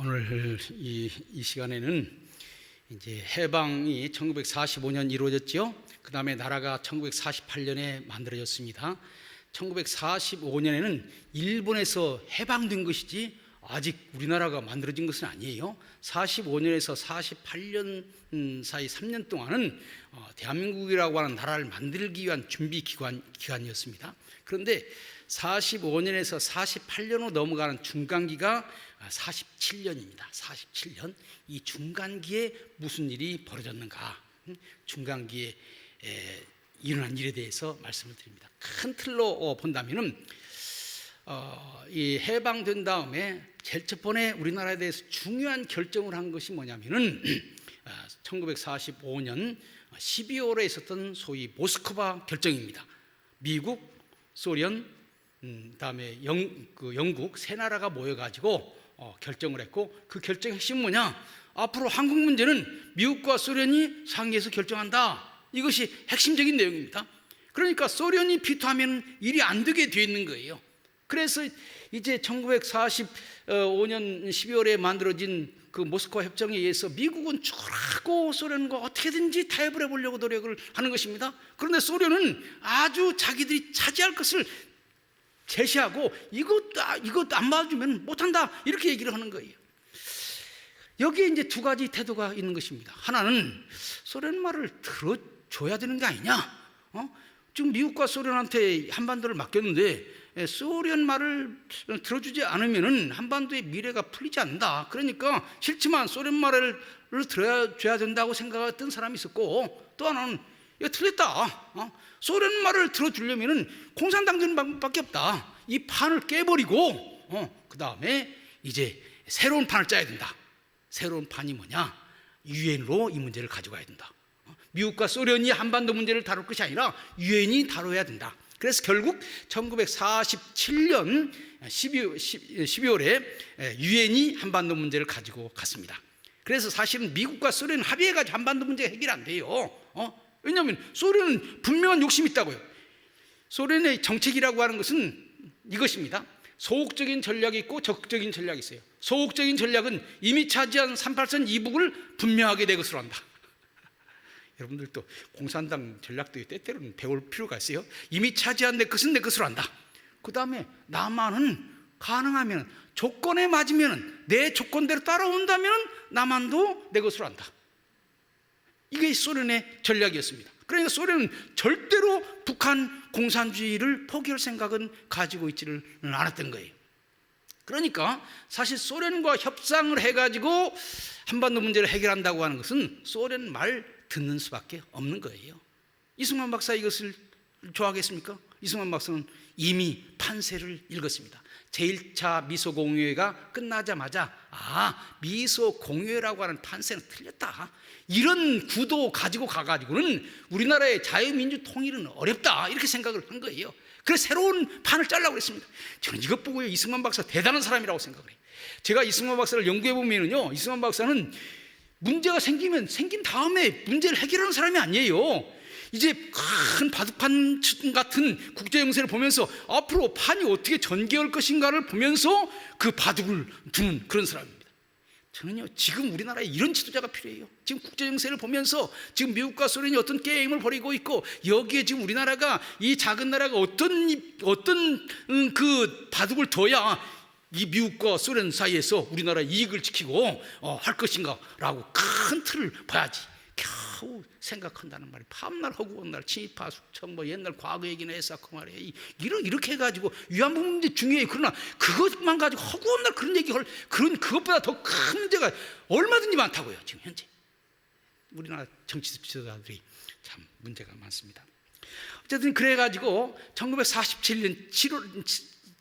오늘 이 시간에는 이제 해방이 1945년 이루어졌죠. 그 다음에 나라가 1948년에 만들어졌습니다. 1945년에는 일본에서 해방된 것이지 아직 우리나라가 만들어진 것은 아니에요. 45년에서 48년 사이 3년 동안은 대한민국이라고 하는 나라를 만들기 위한 준비 기간이었습니다. 그런데 45년에서 48년으로 넘어가는 중간기가 47년입니다. 47년. 이 중간기에 무슨 일이 벌어졌는가? 중간기에 일어난 일에 대해서 말씀을 드립니다. 큰 틀로 본다면은 이 해방된 다음에 제일 첫 번에 우리나라에 대해서 중요한 결정을 한 것이 뭐냐면은 1945년 12월에 있었던 소위 모스크바 결정입니다. 미국, 소련, 그다음에 영국 세 나라가 모여가지고 결정을 했고, 그 결정의 핵심은 뭐냐? 앞으로 한국 문제는 미국과 소련이 상의해서 결정한다. 이것이 핵심적인 내용입니다. 그러니까 소련이 비토하면 일이 안 되게 되어 있는 거예요. 그래서 이제 1945년 12월에 만들어진 그 모스크바 협정에 의해서 미국은 죽으라고 소련과 어떻게든지 타협을 해보려고 노력을 하는 것입니다. 그런데 소련은 아주 자기들이 차지할 것을 제시하고 이것도 안 봐주면 못한다, 이렇게 얘기를 하는 거예요. 여기에 이제 두 가지 태도가 있는 것입니다. 하나는 소련 말을 들어줘야 되는 게 아니냐. 지금 미국과 소련한테 한반도를 맡겼는데 소련 말을 들어주지 않으면 한반도의 미래가 풀리지 않는다. 그러니까 싫지만 소련 말을 들어줘야 된다고 생각했던 사람이 있었고, 또 하나는 이거 틀렸다. 소련 말을 들어주려면 공산당 되는 방법밖에 없다. 이 판을 깨버리고 그 다음에 이제 새로운 판을 짜야 된다. 새로운 판이 뭐냐? 유엔으로 이 문제를 가져가야 된다. 미국과 소련이 한반도 문제를 다룰 것이 아니라 유엔이 다뤄야 된다. 그래서 결국 1947년 12월에 유엔이 한반도 문제를 가지고 갔습니다. 그래서 사실은 미국과 소련은 합의해가지고 한반도 문제가 해결 안 돼요. 왜냐하면 소련은 분명한 욕심이 있다고요. 소련의 정책이라고 하는 것은 이것입니다. 소극적인 전략이 있고 적극적인 전략이 있어요. 소극적인 전략은 이미 차지한 38선 이북을 분명하게 내 것으로 한다. 여러분들도 공산당 전략도 때때로는 배울 필요가 있어요. 이미 차지한 내 것은 내 것으로 한다. 그 다음에 남한은 가능하면 조건에 맞으면, 내 조건대로 따라온다면 남한도 내 것으로 한다. 이게 소련의 전략이었습니다. 그러니까 소련은 절대로 북한 공산주의를 포기할 생각은 가지고 있지를 않았던 거예요. 그러니까 사실 소련과 협상을 해가지고 한반도 문제를 해결한다고 하는 것은 소련 말 듣는 수밖에 없는 거예요. 이승만 박사 이것을 좋아하겠습니까? 이승만 박사는 이미 판세를 읽었습니다. 제1차 미소공유회가 끝나자마자 미소공유회라고 하는 판세는 틀렸다. 이런 구도 가지고 가가지고는 우리나라의 자유민주 통일은 어렵다, 이렇게 생각을 한 거예요. 그래서 새로운 판을 짜려고 했습니다. 저는 이것 보고요, 이승만 박사 대단한 사람이라고 생각을 해요. 제가 이승만 박사를 연구해 보면요, 이승만 박사는 문제가 생긴 다음에 문제를 해결하는 사람이 아니에요. 이제 큰 바둑판 같은 국제정세를 보면서 앞으로 판이 어떻게 전개할 것인가를 보면서 그 바둑을 두는 그런 사람입니다. 저는요, 지금 우리나라에 이런 지도자가 필요해요. 지금 국제정세를 보면서 지금 미국과 소련이 어떤 게임을 벌이고 있고, 여기에 지금 우리나라가, 이 작은 나라가 어떤 그 바둑을 둬야 이 미국과 소련 사이에서 우리나라의 이익을 지키고 할 것인가 라고 큰 틀을 봐야지 겨우 생각한다는 말이, 밤날 허구한 날 친일파 숙청 옛날 과거 얘기나 해서 그 말이에요. 이렇게 해가지고 위안부 문제 중요해요. 그러나 그것만 가지고 허구한 날 그런 얘기할, 그것보다 더 큰 문제가 얼마든지 많다고요. 지금 현재 우리나라 정치 지도자들이 참 문제가 많습니다. 어쨌든 그래가지고 1947년 7월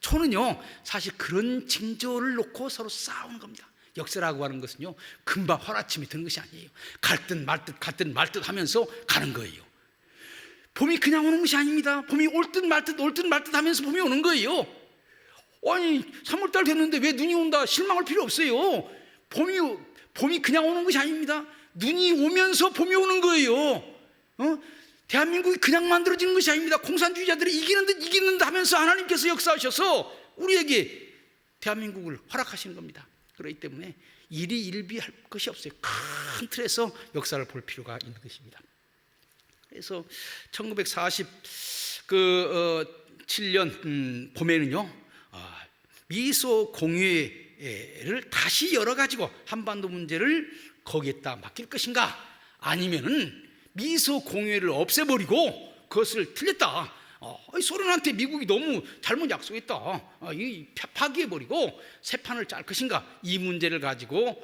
초는요, 사실 그런 징조를 놓고 서로 싸우는 겁니다. 역사라고 하는 것은요, 금방 허라침이 드는 것이 아니에요. 갈듯 말듯 하면서 가는 거예요. 봄이 그냥 오는 것이 아닙니다. 봄이 올 듯 말 듯 하면서 봄이 오는 거예요. 아니 3월달 됐는데 왜 눈이 온다 실망할 필요 없어요. 봄이 그냥 오는 것이 아닙니다. 눈이 오면서 봄이 오는 거예요. 대한민국이 그냥 만들어지는 것이 아닙니다. 공산주의자들이 이기는 듯 하면서 하나님께서 역사하셔서 우리에게 대한민국을 허락하시는 겁니다. 그렇기 때문에 일희일비할 것이 없어요. 큰 틀에서 역사를 볼 필요가 있는 것입니다. 그래서 1947년 봄에는요, 미소 공유회를 다시 열어가지고 한반도 문제를 거기에다 맡길 것인가, 아니면은 미소 공유회를 없애버리고 그것을 틀렸다, 소련한테 미국이 너무 잘못 약속했다, 파기해버리고 새 판을 짤 것인가, 이 문제를 가지고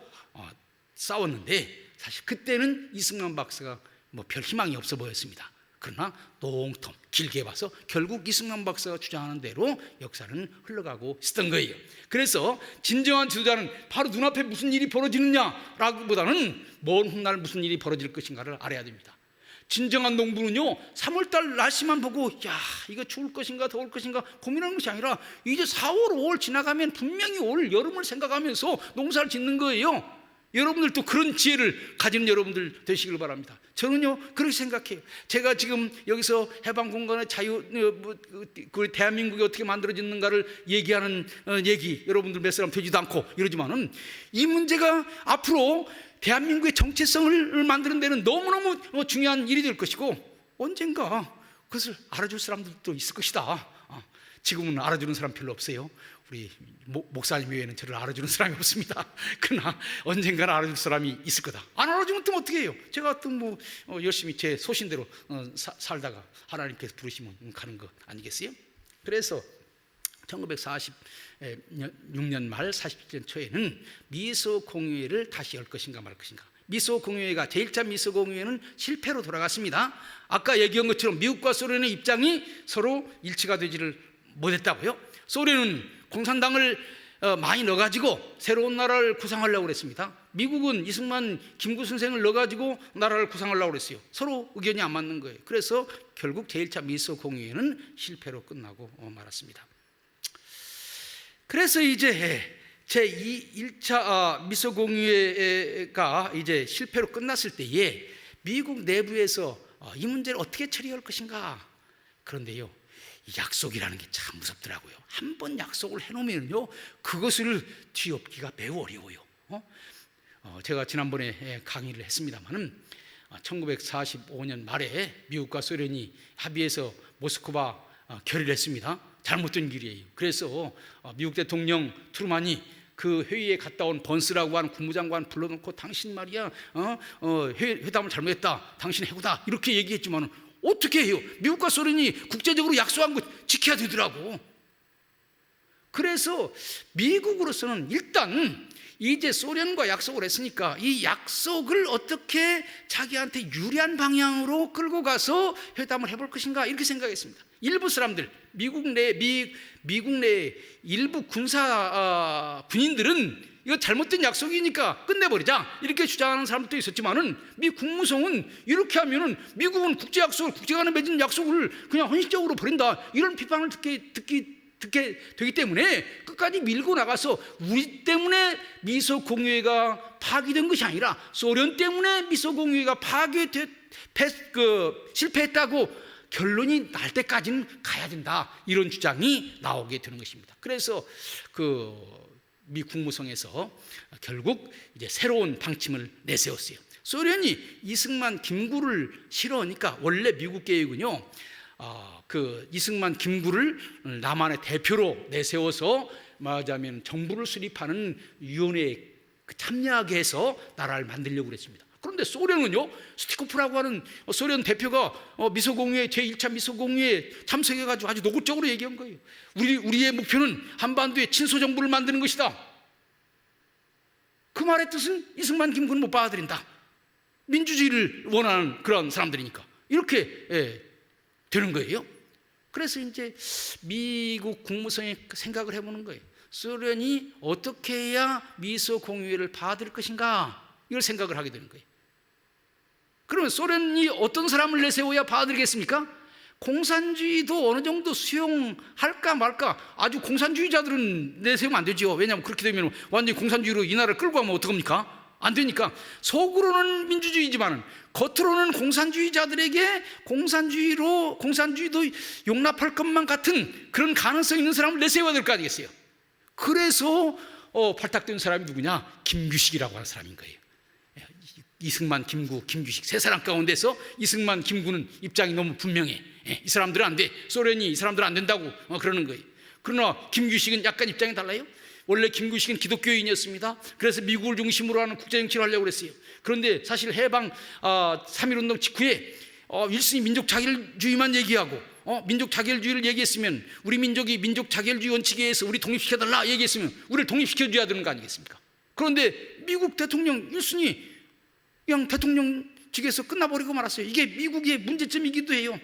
싸웠는데, 사실 그때는 이승만 박사가 뭐 별 희망이 없어 보였습니다. 그러나 농텀 길게 봐서 결국 이승만 박사가 주장하는 대로 역사는 흘러가고 있었던 거예요. 그래서 진정한 지도자는 바로 눈앞에 무슨 일이 벌어지느냐라기보다는 먼 훗날 무슨 일이 벌어질 것인가를 알아야 됩니다. 진정한 농부는요, 3월달 날씨만 보고 야 이거 추울 것인가 더울 것인가 고민하는 것이 아니라 이제 4월 5월 지나가면 분명히 올 여름을 생각하면서 농사를 짓는 거예요. 여러분들도 그런 지혜를 가지는 여러분들 되시길 바랍니다. 저는요 그렇게 생각해요. 제가 지금 여기서 해방공간의 자유, 대한민국이 어떻게 만들어졌는가를 얘기하는 얘기 여러분들 몇 사람 되지도 않고 이러지만은, 이 문제가 앞으로 대한민국의 정체성을 만드는 데는 너무너무 중요한 일이 될 것이고, 언젠가 그것을 알아줄 사람들도 있을 것이다. 지금은 알아주는 사람 별로 없어요. 우리 목사님 외에는 저를 알아주는 사람이 없습니다. 그러나 언젠가는 알아줄 사람이 있을 거다. 안 알아주면 또 어떻게 해요? 제가 또 열심히 제 소신대로 살다가 하나님께서 부르시면 가는 것 아니겠어요? 그래서 1946년 말 47년 초에는 미소 공유회를 다시 열 것인가 말 것인가. 미소 공유회가 제1차 미소 공유회는 실패로 돌아갔습니다. 아까 얘기한 것처럼 미국과 소련의 입장이 서로 일치가 되지를 못했다고요. 소련은 공산당을 많이 넣어가지고 새로운 나라를 구상하려고 그랬습니다. 미국은 이승만, 김구 선생을 넣어가지고 나라를 구상하려고 그랬어요. 서로 의견이 안 맞는 거예요. 그래서 결국 제1차 미소 공유회는 실패로 끝나고 말았습니다. 그래서 이제 제1차 미소 공유회가 이제 실패로 끝났을 때에 미국 내부에서 이 문제를 어떻게 처리할 것인가. 그런데요, 약속이라는 게 참 무섭더라고요. 한 번 약속을 해놓으면요, 그것을 뒤엎기가 매우 어려워요. 제가 지난번에 강의를 했습니다만은 1945년 말에 미국과 소련이 합의해서 모스크바 결의를 했습니다. 잘못된 길이에요. 그래서 미국 대통령 트루만이 그 회의에 갔다 온 번스라고 하는 국무장관 불러놓고 당신 말이야 회담을 잘못했다, 당신 해고다, 이렇게 얘기했지만 어떻게 해요? 미국과 소련이 국제적으로 약속한 거 지켜야 되더라고. 그래서 미국으로서는 일단 이제 소련과 약속을 했으니까 이 약속을 어떻게 자기한테 유리한 방향으로 끌고 가서 회담을 해볼 것인가, 이렇게 생각했습니다. 일부 사람들, 미국 내 일부 군인들은 이거 잘못된 약속이니까 끝내버리자, 이렇게 주장하는 사람도 있었지만은 미 국무성은 이렇게 하면은 미국은 국제 약속을, 국제간에 맺은 약속을 그냥 헌신적으로 버린다, 이런 비판을 듣게 되기 때문에 끝까지 밀고 나가서 우리 때문에 미소 공유회가 파기된 것이 아니라 소련 때문에 미소 공유회가 실패했다고 결론이 날 때까지는 가야 된다, 이런 주장이 나오게 되는 것입니다. 그래서 미 국무성에서 결국 이제 새로운 방침을 내세웠어요. 소련이 이승만, 김구를 싫어하니까 원래 미국 계획은요, 이승만, 김구를 남한의 대표로 내세워서 말하자면 정부를 수립하는 위원회에 참여하게 해서 나라를 만들려고 그랬습니다. 그런데 소련은요, 스티코프라고 하는 소련 대표가 미소공유회, 제1차 미소공유회에 참석해가지고 아주 노골적으로 얘기한 거예요. 우리의 목표는 한반도에 친소정부를 만드는 것이다. 그 말의 뜻은 이승만, 김구는 못 받아들인다. 민주주의를 원하는 그런 사람들이니까. 이렇게 되는 거예요. 그래서 이제 미국 국무성이 생각을 해보는 거예요. 소련이 어떻게 해야 미소공유회를 받을 것인가, 이걸 생각을 하게 되는 거예요. 그러면 소련이 어떤 사람을 내세워야 받아들이겠습니까? 공산주의도 어느 정도 수용할까 말까. 아주 공산주의자들은 내세우면 안 되죠. 왜냐하면 그렇게 되면 완전히 공산주의로 이 나라를 끌고 가면 어떡합니까? 안 되니까 속으로는 민주주의지만 겉으로는 공산주의자들에게 공산주의도 용납할 것만 같은 그런 가능성 있는 사람을 내세워야 될 거 아니겠어요? 그래서 발탁된 사람이 누구냐? 김규식이라고 하는 사람인 거예요. 이승만, 김구, 김규식 세 사람 가운데서 이승만, 김구는 입장이 너무 분명해. 이 사람들은 안 돼. 소련이 이 사람들은 안 된다고 그러는 거예요. 그러나 김규식은 약간 입장이 달라요. 원래 김규식은 기독교인이었습니다. 그래서 미국을 중심으로 하는 국제정치를 하려고 그랬어요. 그런데 사실 해방 3.1운동 직후에 윌슨이 민족 자결주의만 얘기하고 민족 자결주의를 얘기했으면 우리 민족이 민족 자결주의 원칙에 의해서 우리 독립시켜달라 얘기했으면 우리를 독립시켜줘야 되는 거 아니겠습니까? 그런데 미국 대통령 윌슨이 그냥 대통령직에서 끝나버리고 말았어요. 이게 미국의 문제점이기도 해요.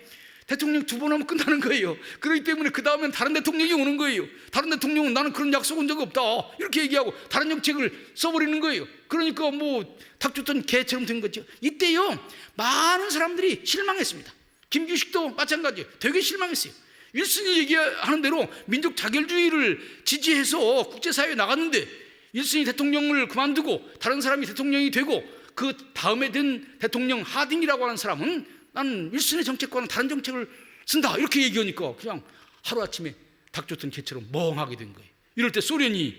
대통령 2번 하면 끝나는 거예요. 그렇기 때문에 그 다음엔 다른 대통령이 오는 거예요. 다른 대통령은 나는 그런 약속 온 적 없다 이렇게 얘기하고 다른 정책을 써버리는 거예요. 그러니까 뭐 닭 줬던 개처럼 된 거죠. 이때요 많은 사람들이 실망했습니다. 김규식도 마찬가지예요. 되게 실망했어요. 윌슨이 얘기하는 대로 민족 자결주의를 지지해서 국제사회에 나갔는데 윌슨이 대통령을 그만두고 다른 사람이 대통령이 되고 그 다음에 된 대통령 하딩이라고 하는 사람은 나는 윌슨의 정책과는 다른 정책을 쓴다 이렇게 얘기하니까 그냥 하루아침에 닭 줬던 개처럼 멍하게 된 거예요. 이럴 때 소련이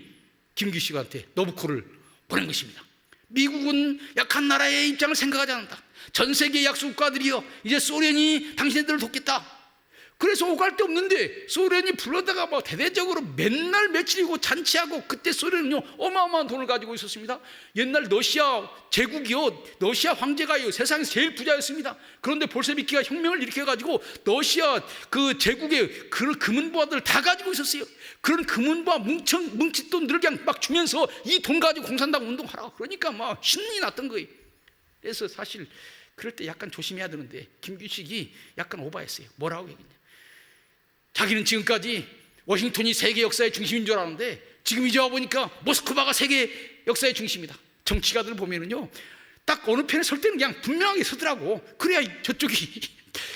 김규식한테 너부코를 보낸 것입니다. 미국은 약한 나라의 입장을 생각하지 않는다. 전 세계 약소국가들이여 이제 소련이 당신들을 돕겠다. 그래서 오갈 데 없는데 소련이 불러다가 뭐 대대적으로 맨날 며칠이고 잔치하고 그때 소련은요 어마어마한 돈을 가지고 있었습니다. 옛날 러시아 제국이요 러시아 황제가요 세상에서 제일 부자였습니다. 그런데 볼셰비키가 혁명을 일으켜가지고 러시아 그 제국의 그 금은보화들 다 가지고 있었어요. 그런 금은보화 뭉친 돈들을 그냥 막 주면서 이 돈 가지고 공산당 운동하라 그러니까 막 신이 났던 거예요. 그래서 사실 그럴 때 약간 조심해야 되는데 김규식이 약간 오바했어요. 뭐라고 얘기했냐? 자기는 지금까지 워싱턴이 세계 역사의 중심인 줄 알았는데 지금 이제 와보니까 모스크바가 세계 역사의 중심이다. 정치가들 보면은요 딱 어느 편에 설 때는 그냥 분명하게 서더라고. 그래야 저쪽이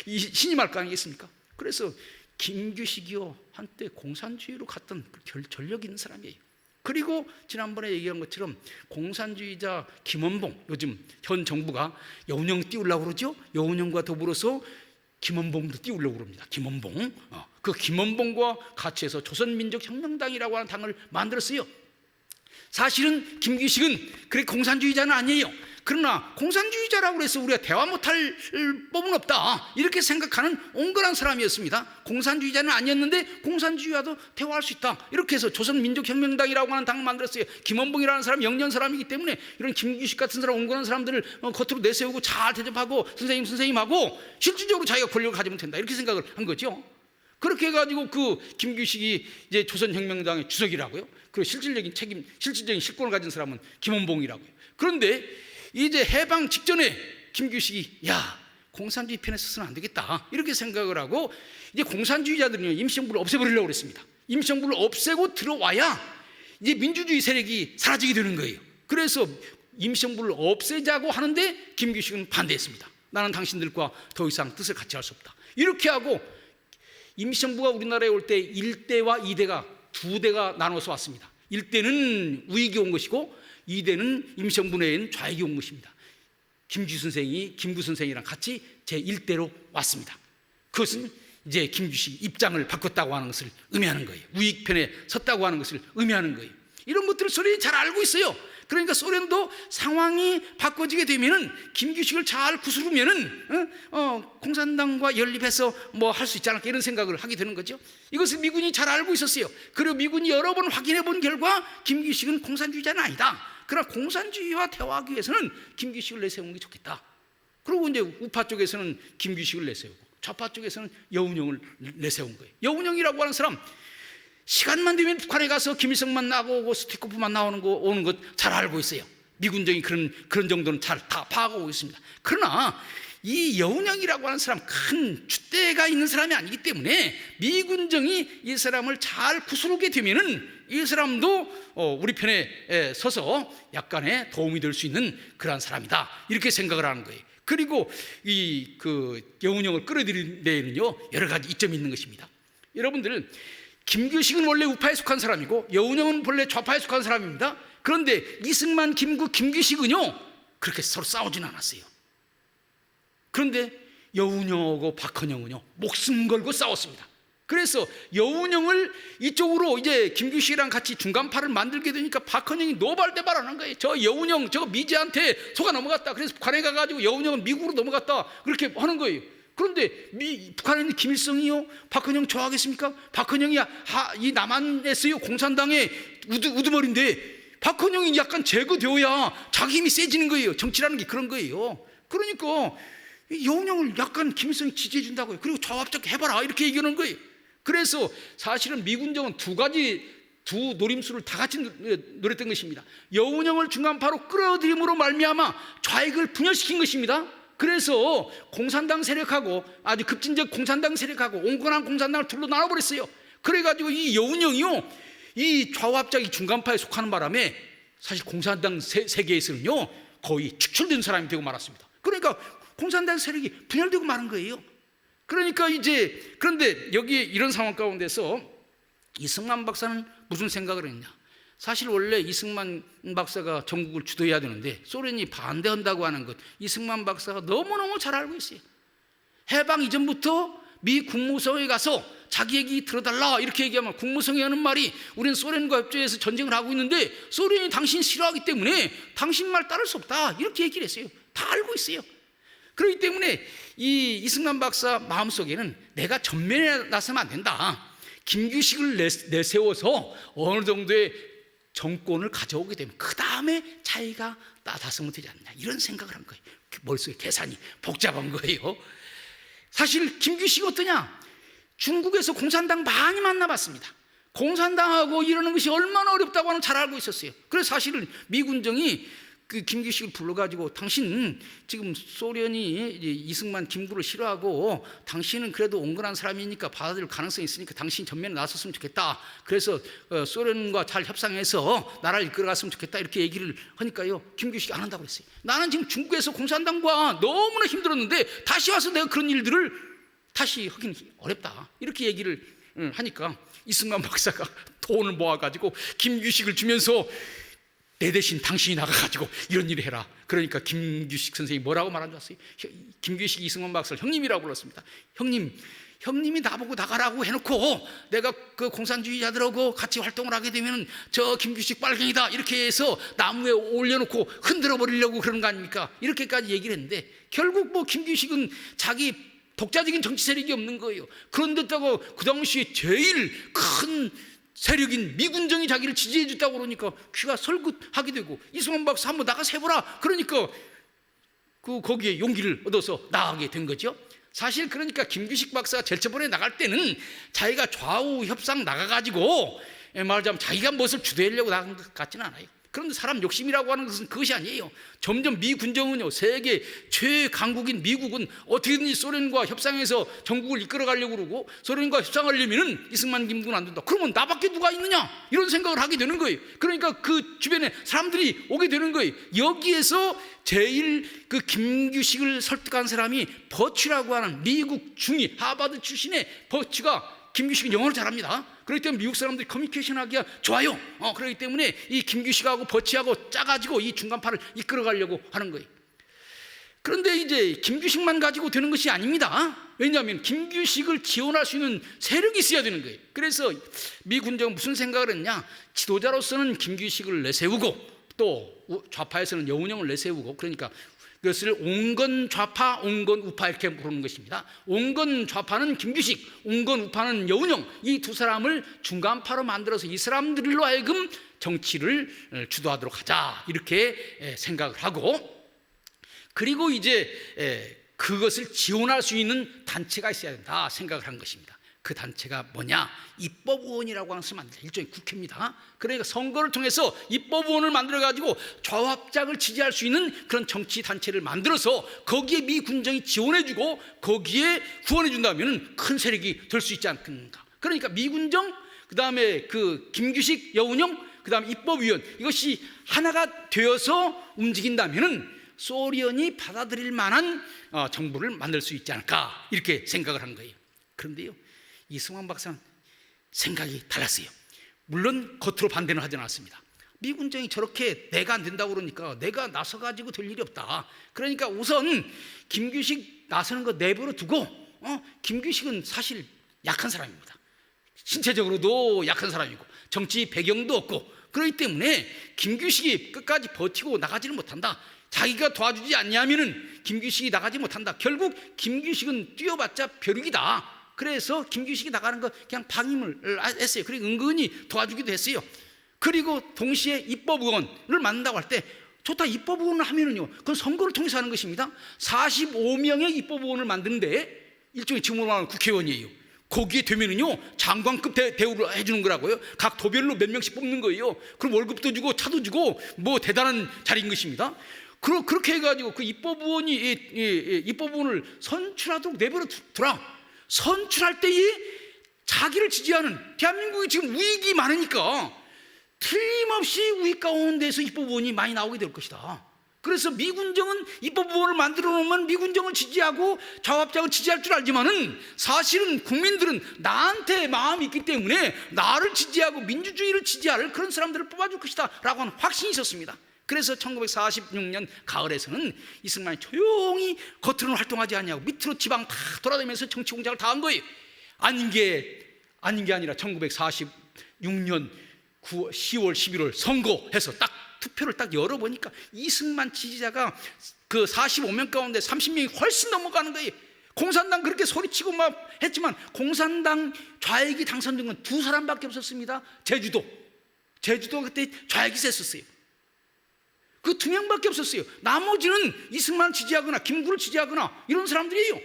신임할 거 아니겠습니까? 그래서 김규식이요 한때 공산주의로 갔던 전력 있는 사람이에요. 그리고 지난번에 얘기한 것처럼 공산주의자 김원봉, 요즘 현 정부가 여운형 띄우려고 그러죠. 여운형과 더불어서 김원봉도 띄우려고 그럽니다. 김원봉. 그 김원봉과 같이 해서 조선민족혁명당이라고 하는 당을 만들었어요. 사실은 김규식은 그렇게 공산주의자는 아니에요. 그러나 공산주의자라고 해서 우리가 대화 못할 법은 없다 이렇게 생각하는 온건한 사람이었습니다. 공산주의자는 아니었는데 공산주의와도 대화할 수 있다 이렇게 해서 조선민족혁명당이라고 하는 당을 만들었어요. 김원봉이라는 사람 영년 사람이기 때문에 이런 김규식 같은 사람 온건한 사람들을 겉으로 내세우고 잘 대접하고 선생님하고 실질적으로 자기가 권력을 가지면 된다 이렇게 생각을 한 거죠. 그렇게 해가지고 그 김규식이 이제 조선혁명당의 주석이라고요. 그리고 실질적인 실권을 가진 사람은 김원봉이라고요. 그런데 이제 해방 직전에 김규식이 야 공산주의 편에 서서는 안 되겠다 이렇게 생각을 하고 이제 공산주의자들은요 임시정부를 없애버리려고 그랬습니다. 임시정부를 없애고 들어와야 이제 민주주의 세력이 사라지게 되는 거예요. 그래서 임시정부를 없애자고 하는데 김규식은 반대했습니다. 나는 당신들과 더 이상 뜻을 같이 할 수 없다 이렇게 하고 임시정부가 우리나라에 올 때 1대와 2대가 2대가 나눠서 왔습니다. 1대는 우익이 온 것이고 2대는 임시정부 내에는 좌익이 온 것입니다. 김구 선생이랑 같이 제1대로 왔습니다. 그것은 이제 김규식 입장을 바꿨다고 하는 것을 의미하는 거예요. 우익 편에 섰다고 하는 것을 의미하는 거예요. 이런 것들을 소련이 잘 알고 있어요. 그러니까 소련도 상황이 바꿔지게 되면은 김규식을 잘 구스르면은 공산당과 연립해서 뭐 할 수 있지 않을까 이런 생각을 하게 되는 거죠. 이것을 미군이 잘 알고 있었어요. 그리고 미군이 여러 번 확인해 본 결과 김규식은 공산주의자는 아니다. 그러나 공산주의와 대화하기 위해서는 김규식을 내세우는 게 좋겠다. 그리고 이제 우파 쪽에서는 김규식을 내세우고 좌파 쪽에서는 여운형을 내세운 거예요. 여운형이라고 하는 사람 시간만 되면 북한에 가서 김일성만 나오고 스티코프만 오는 것 잘 알고 있어요. 미군정이 그런 정도는 잘 다 파악하고 있습니다. 그러나 이 여운형이라고 하는 사람 큰 줏대가 있는 사람이 아니기 때문에 미군정이 이 사람을 잘 구스르게 되면은 이 사람도 우리 편에 서서 약간의 도움이 될 수 있는 그러한 사람이다 이렇게 생각을 하는 거예요. 그리고 이 여운형을 끌어들이는 데에는요 여러 가지 이점이 있는 것입니다. 여러분들 김규식은 원래 우파에 속한 사람이고 여운형은 본래 좌파에 속한 사람입니다. 그런데 이승만, 김구, 김규식은요 그렇게 서로 싸우진 않았어요. 그런데 여운형하고 박헌영은요 목숨 걸고 싸웠습니다. 그래서 여운형을 이쪽으로 이제 김규식이랑 같이 중간파를 만들게 되니까 박헌영이 노발대발하는 거예요. 저 여운형 저거 미제한테 속아 넘어갔다. 그래서 북한에 가가지고 여운형은 미국으로 넘어갔다. 그렇게 하는 거예요. 그런데 북한에 있는 김일성이요, 박헌영 좋아하겠습니까? 박헌영이 이 남한에서요 공산당의 우두머리인데 박헌영이 약간 제거되어야 자기 힘이 세지는 거예요. 정치라는 게 그런 거예요. 그러니까 여운형을 약간 김일성이 지지해 준다고요. 그리고 좌합적 해봐라 이렇게 얘기하는 거예요. 그래서 사실은 미군정은 두 노림수를 다 같이 노렸던 것입니다. 여운형을 중간파로 끌어들임으로 말미암아 좌익을 분열시킨 것입니다. 그래서 공산당 세력하고 아주 급진적 공산당 세력하고 온건한 공산당을 둘로 나눠버렸어요. 그래가지고 이 여운형이요, 이 좌우합작이 중간파에 속하는 바람에 사실 공산당 세계에서는요 거의 축출된 사람이 되고 말았습니다. 그러니까 공산당 세력이 분열되고 마는 거예요. 그러니까 이제 그런데 여기에 이런 상황 가운데서 이승만 박사는 무슨 생각을 했냐? 사실 원래 이승만 박사가 전국을 주도해야 되는데 소련이 반대한다고 하는 것 이승만 박사가 너무너무 잘 알고 있어요. 해방 이전부터 미 국무성에 가서 자기 얘기 들어달라 이렇게 얘기하면 국무성이 하는 말이 우리는 소련과 협조해서 전쟁을 하고 있는데 소련이 당신 싫어하기 때문에 당신 말 따를 수 없다 이렇게 얘기를 했어요. 다 알고 있어요. 그렇기 때문에 이 이승만 박사 마음속에는 내가 전면에 나서면 안 된다. 김규식을 내세워서 어느 정도의 정권을 가져오게 되면 그 다음에 자기가 나서면 되지 않냐 이런 생각을 한 거예요. 머릿속에 계산이 복잡한 거예요. 사실 김규식이 어떠냐? 중국에서 공산당 많이 만나봤습니다. 공산당하고 이러는 것이 얼마나 어렵다고 하는 잘 알고 있었어요. 그래서 사실은 미군정이 그 김규식을 불러가지고 당신 지금 소련이 이승만 김구를 싫어하고 당신은 그래도 온건한 사람이니까 받아들일 가능성이 있으니까 당신 전면에 나섰으면 좋겠다. 그래서 소련과 잘 협상해서 나라를 이끌어갔으면 좋겠다 이렇게 얘기를 하니까요 김규식이 안 한다고 그랬어요. 나는 지금 중국에서 공산당과 너무나 힘들었는데 다시 와서 내가 그런 일들을 다시 하긴 어렵다 이렇게 얘기를 하니까 이승만 박사가 돈을 모아가지고 김규식을 주면서 내 대신 당신이 나가가지고 이런 일을 해라. 그러니까 김규식 선생님이 뭐라고 말한 줄 아세요? 김규식 이승만 박사를 형님이라고 불렀습니다. 형님이 나보고 나가라고 해놓고 내가 그 공산주의자들하고 같이 활동을 하게 되면 저 김규식 빨갱이다 이렇게 해서 나무에 올려놓고 흔들어 버리려고 그러는 거 아닙니까? 이렇게까지 얘기를 했는데 결국 뭐 김규식은 자기 독자적인 정치 세력이 없는 거예요. 그런데다가 그 당시에 제일 큰 세력인 미군정이 자기를 지지해 줬다고 그러니까 귀가 설긋하게 되고 이승만 박사 한번 나가서 해보라 그러니까 거기에 용기를 얻어서 나가게 된 거죠. 사실 그러니까 김규식 박사가 제일 처음에 나갈 때는 자기가 좌우 협상 나가가지고 말하자면 자기가 무엇을 주도하려고 나간 것 같지는 않아요. 그런데 사람 욕심이라고 하는 것은 그것이 아니에요. 점점 미 군정은요 세계 최강국인 미국은 어떻게든지 소련과 협상해서 전국을 이끌어가려고 그러고 소련과 협상하려면은 이승만 김구는 안 된다. 그러면 나밖에 누가 있느냐 이런 생각을 하게 되는 거예요. 그러니까 그 주변에 사람들이 오게 되는 거예요. 여기에서 제일 그 김규식을 설득한 사람이 버치라고 하는 미국 중위 하버드 출신의 버치가 김규식은 영어를 잘합니다. 그렇기 때문에 미국 사람들이 커뮤니케이션 하기가 좋아요. 그렇기 때문에 이 김규식하고 버치하고 짜가지고 이 중간파를 이끌어 가려고 하는 거예요. 그런데 이제 김규식만 가지고 되는 것이 아닙니다. 왜냐하면 김규식을 지원할 수 있는 세력이 있어야 되는 거예요. 그래서 미 군정은 무슨 생각을 했냐? 지도자로서는 김규식을 내세우고 또 좌파에서는 여운형을 내세우고 그러니까 그것을 온건 좌파, 온건 우파 이렇게 부르는 것입니다. 온건 좌파는 김규식, 온건 우파는 여운형 이 두 사람을 중간파로 만들어서 이 사람들로 하여금 정치를 주도하도록 하자 이렇게 생각을 하고 그리고 이제 그것을 지원할 수 있는 단체가 있어야 된다 생각을 한 것입니다. 그 단체가 뭐냐? 입법의원이라고 하는 것을 만들자. 일종의 국회입니다. 그러니까 선거를 통해서 입법의원을 만들어가지고 좌합작을 지지할 수 있는 그런 정치 단체를 만들어서 거기에 미 군정이 지원해주고 거기에 후원해준다면 큰 세력이 될 수 있지 않겠는가. 그러니까 미 군정, 그 다음에 그 김규식, 여운형, 그 다음에 입법위원 이것이 하나가 되어서 움직인다면 소련이 받아들일 만한 정부를 만들 수 있지 않을까 이렇게 생각을 한 거예요. 그런데요 이승만 박사는 생각이 달랐어요. 물론 겉으로 반대는 하지 않았습니다. 미군정이 저렇게 내가 안 된다고 그러니까 내가 나서가지고 될 일이 없다. 그러니까 우선 김규식 나서는 거 내버려 두고 김규식은 사실 약한 사람입니다. 신체적으로도 약한 사람이고 정치 배경도 없고, 그렇기 때문에 김규식이 끝까지 버티고 나가지는 못한다. 자기가 도와주지 않냐면은 김규식이 나가지 못한다. 결국 김규식은 뛰어봤자 벼룩이다. 그래서 김규식이 나가는 거 그냥 방임을 했어요. 그리고 은근히 도와주기도 했어요. 그리고 동시에 입법의원을 만든다고 할 때, 좋다, 입법의원을 하면은요, 그건 선거를 통해서 하는 것입니다. 45명의 입법의원을 만드는데 일종의 지금으로 말하는 국회의원이에요. 거기에 되면은요, 장관급 대우를 해주는 거라고요. 각 도별로 몇 명씩 뽑는 거예요. 그럼 월급도 주고 차도 주고 뭐 대단한 자리인 것입니다. 그렇게 해가지고 그 입법의원을 선출하도록 내버려 두라. 선출할 때에 자기를 지지하는, 대한민국이 지금 우익이 많으니까 틀림없이 우익 가운데서 입법의원이 많이 나오게 될 것이다. 그래서 미군정은 입법의원을 만들어 놓으면 미군정을 지지하고 좌합장을 지지할 줄 알지만은 사실은 국민들은 나한테 마음이 있기 때문에 나를 지지하고 민주주의를 지지할 그런 사람들을 뽑아줄 것이다 라고 하는 확신이 있었습니다. 그래서 1946년 가을에서는 이승만이 조용히 겉으로는 활동하지 않냐고 밑으로 지방 다 돌아다니면서 정치 공작을 다 한 거예요. 아닌 게 아니라 1946년 10월 11월 선거해서 딱 투표를 딱 열어보니까 이승만 지지자가 그 45명 가운데 30명이 훨씬 넘어가는 거예요. 공산당 그렇게 소리치고 막 했지만 공산당 좌익이 당선된 건 2사람밖에 없었습니다. 제주도 그때 좌익이 셌었어요. 그 2명밖에 없었어요. 나머지는 이승만 지지하거나 김구를 지지하거나 이런 사람들이에요.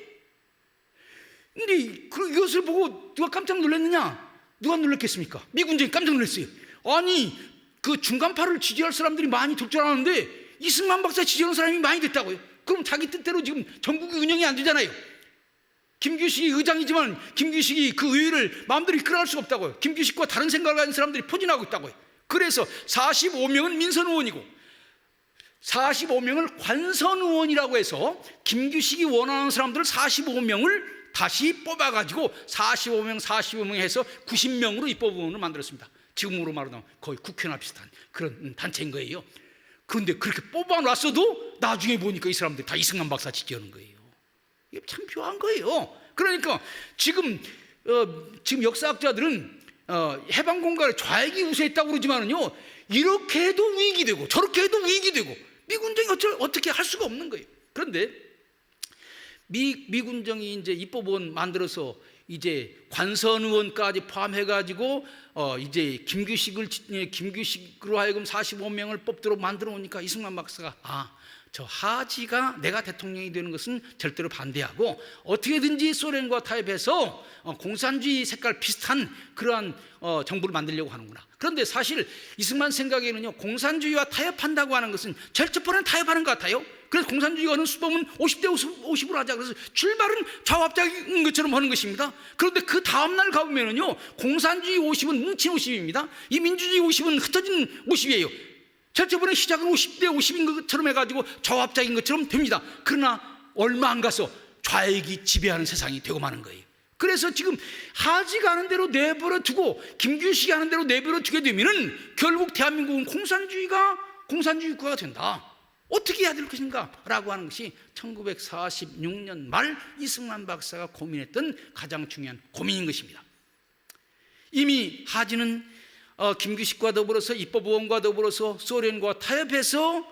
근데 이것을 보고 누가 깜짝 놀랐느냐? 누가 놀랐겠습니까? 미군정이 깜짝 놀랐어요. 아니, 그 중간파를 지지할 사람들이 많이 될 줄 알았는데 이승만 박사 지지하는 사람이 많이 됐다고요. 그럼 자기 뜻대로 지금 전국이 운영이 안 되잖아요. 김규식이 의장이지만 김규식이 그 의회를 마음대로 이끌어갈 수가 없다고요. 김규식과 다른 생각을 가진 사람들이 포진하고 있다고요. 그래서 45명은 민선 의원이고 45명을 관선 의원이라고 해서 김규식이 원하는 사람들을 45명을 다시 뽑아가지고 45명 해서 90명으로 입법의원을 만들었습니다. 지금으로 말하면 거의 국회나 비슷한 그런 단체인 거예요. 그런데 그렇게 뽑아놨어도 나중에 보니까 이 사람들이 다 이승만 박사 지지하는 거예요. 이게 참 묘한 거예요. 그러니까 지금 역사학자들은 해방공간에 좌익이 우세했다고 그러지만은요, 이렇게 해도 우익이 되고 저렇게 해도 우익이 되고 미군정이 어떻게 할 수가 없는 거예요. 그런데 미군정이 이제 입법의원 만들어서 이제 관선 의원까지 포함해가지고 이제 김규식으로 하여금 45명을 뽑도록 만들어 놓으니까 이승만 박사가 저 하지가 내가 대통령이 되는 것은 절대로 반대하고 어떻게든지 소련과 타협해서 공산주의 색깔 비슷한 그러한 정부를 만들려고 하는구나. 그런데 사실 이승만 생각에는요, 공산주의와 타협한다고 하는 것은 절대적으로는 타협하는 것 같아요. 그래서 공산주의가 하는 수법은 50대 50으로 하자. 그래서 출발은 좌합적인 것처럼 하는 것입니다. 그런데 그 다음날 가보면은요, 공산주의 50은 뭉친 50입니다. 이 민주주의 50은 흩어진 50이에요. 절대적으로 시작은 50대 50인 것처럼 해가지고 좌합적인 것처럼 됩니다. 그러나 얼마 안 가서 좌익이 지배하는 세상이 되고 마는 거예요. 그래서 지금 하지가 하는 대로 내버려 두고 김규식이 하는 대로 내버려 두게 되면은 결국 대한민국은 공산주의 국가가 된다. 어떻게 해야 될 것인가? 라고 하는 것이 1946년 말 이승만 박사가 고민했던 가장 중요한 고민인 것입니다. 이미 하지는 김규식과 더불어서 입법의원과 더불어서 소련과 타협해서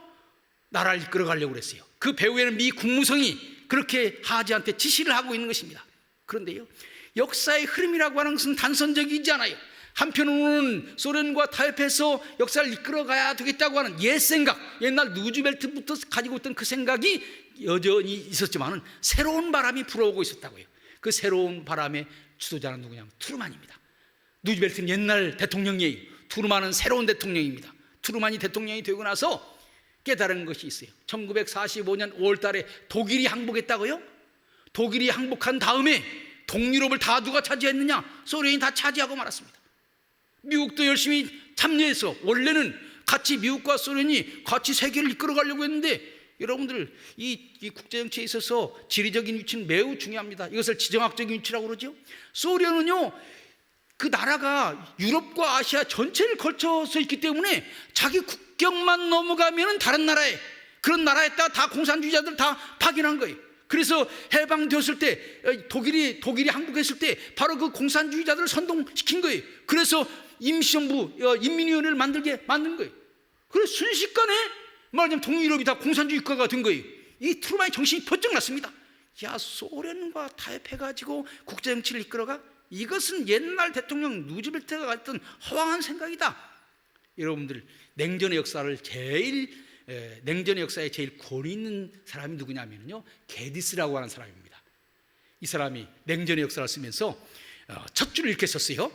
나라를 이끌어가려고 그랬어요. 그 배후에는 미 국무성이 그렇게 하지한테 지시를 하고 있는 것입니다. 그런데요, 역사의 흐름이라고 하는 것은 단선적이지 않아요. 한편으로는 소련과 타협해서 역사를 이끌어가야 되겠다고 하는 옛 생각, 옛날 루즈벨트부터 가지고 있던 그 생각이 여전히 있었지만은 새로운 바람이 불어오고 있었다고요. 그 새로운 바람의 주도자는 누구냐면 트루만입니다. 루즈벨트는 옛날 대통령이에요. 트루만은 새로운 대통령입니다. 트루만이 대통령이 되고 나서 깨달은 것이 있어요. 1945년 5월 달에 독일이 항복했다고요? 독일이 항복한 다음에 동유럽을 다 누가 차지했느냐? 소련이 다 차지하고 말았습니다. 미국도 열심히 참여해서 원래는 같이 미국과 소련이 같이 세계를 이끌어가려고 했는데, 여러분들 이 국제정치에 있어서 지리적인 위치는 매우 중요합니다. 이것을 지정학적인 위치라고 그러죠. 소련은요, 그 나라가 유럽과 아시아 전체를 걸쳐서 있기 때문에 자기 국경만 넘어가면 다른 나라에, 그런 나라에다가 다 공산주의자들 다 파견한 거예요. 그래서 해방되었을 때 독일이 항복했을 때 바로 그 공산주의자들을 선동시킨 거예요. 그래서 임시정부 인민위원회를 만든 거예요. 그래서 순식간에 말하자면 동유럽이 다 공산주의 국가가 된 거예요. 이 트루만의 정신이 번쩍 났습니다. 야, 소련과 타협해가지고 국제정치를 이끌어가? 이것은 옛날 대통령 루즈벨트가 가졌던 허황한 생각이다. 여러분들, 냉전의 역사에 제일 권위 있는 사람이 누구냐면요, 게디스라고 하는 사람입니다. 이 사람이 냉전의 역사를 쓰면서 첫 줄을 이렇게 썼어요.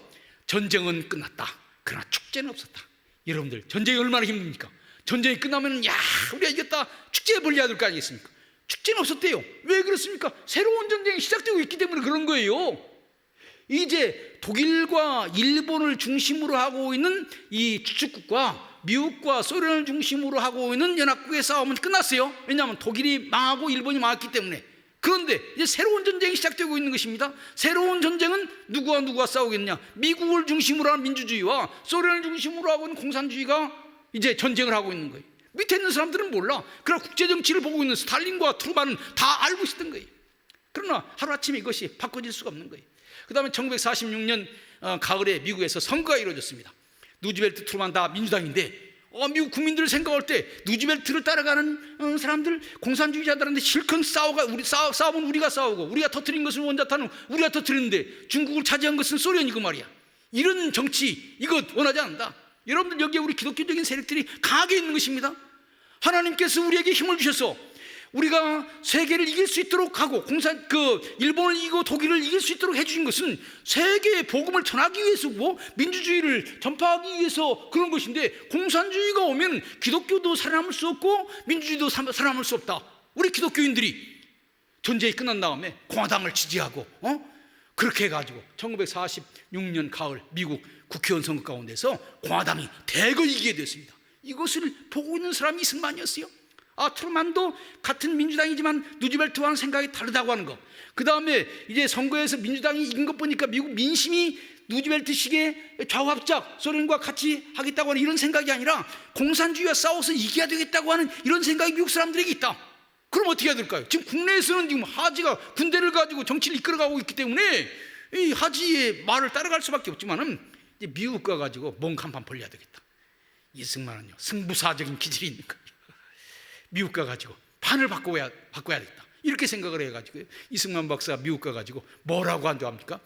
전쟁은 끝났다. 그러나 축제는 없었다. 여러분들, 전쟁이 얼마나 힘듭니까? 전쟁이 끝나면 야, 우리가 이겼다, 축제 벌려야 될 거 아니겠습니까? 축제는 없었대요. 왜 그렇습니까? 새로운 전쟁이 시작되고 있기 때문에 그런 거예요. 이제 독일과 일본을 중심으로 하고 있는 이 주축국과 미국과 소련을 중심으로 하고 있는 연합국의 싸움은 끝났어요. 왜냐하면 독일이 망하고 일본이 망했기 때문에. 그런데 이제 새로운 전쟁이 시작되고 있는 것입니다. 새로운 전쟁은 누구와 싸우겠냐? 미국을 중심으로 하는 민주주의와 소련을 중심으로 하고 있는 공산주의가 이제 전쟁을 하고 있는 거예요. 밑에 있는 사람들은 몰라. 그러나 국제정치를 보고 있는 스탈린과 트루만은 다 알고 있었던 거예요. 그러나 하루아침에 이것이 바꿔질 수가 없는 거예요. 그 다음에 1946년 가을에 미국에서 선거가 이루어졌습니다. 누즈벨트, 트루만 다 민주당인데 미국 국민들을 생각할 때 누즈벨트를 따라가는 사람들, 공산주의자들한테 실컷 싸우면 우리가 싸우고, 우리가 터뜨린 것은 원자탄은 우리가 터뜨리는데 중국을 차지한 것은 소련이고 말이야. 이런 정치, 이거 원하지 않는다. 여러분들, 여기에 우리 기독교적인 세력들이 강하게 있는 것입니다. 하나님께서 우리에게 힘을 주셔서 우리가 세계를 이길 수 있도록 하고 일본을 이기고 독일을 이길 수 있도록 해주신 것은 세계의 복음을 전하기 위해서고 민주주의를 전파하기 위해서 그런 것인데, 공산주의가 오면 기독교도 살아남을 수 없고 민주주의도 살아남을 수 없다. 우리 기독교인들이 전쟁이 끝난 다음에 공화당을 지지하고 그렇게 해가지고 1946년 가을 미국 국회의원 선거 가운데서 공화당이 대거 이기게 됐습니다. 이것을 보고 있는 사람이 이승만이었어요. 트루만도 같은 민주당이지만 누즈벨트와는 생각이 다르다고 하는 거. 그 다음에 이제 선거에서 민주당이 이긴 것 보니까 미국 민심이 누즈벨트식의 좌우합작, 소련과 같이 하겠다고 하는 이런 생각이 아니라 공산주의와 싸워서 이겨야 되겠다고 하는 이런 생각이 미국 사람들에게 있다. 그럼 어떻게 해야 될까요? 지금 국내에서는 지금 하지가 군대를 가지고 정치를 이끌어가고 있기 때문에 이 하지의 말을 따라갈 수밖에 없지만은 이제 미국 가가지고 뭔가 한판 벌려야 되겠다. 이승만은요, 승부사적인 기질이 있는 거예요. 미국 가가지고 판을 바꿔야 되겠다. 이렇게 생각을 해가지고 이승만 박사가 미국 가가지고 뭐라고 한 줄 압니까?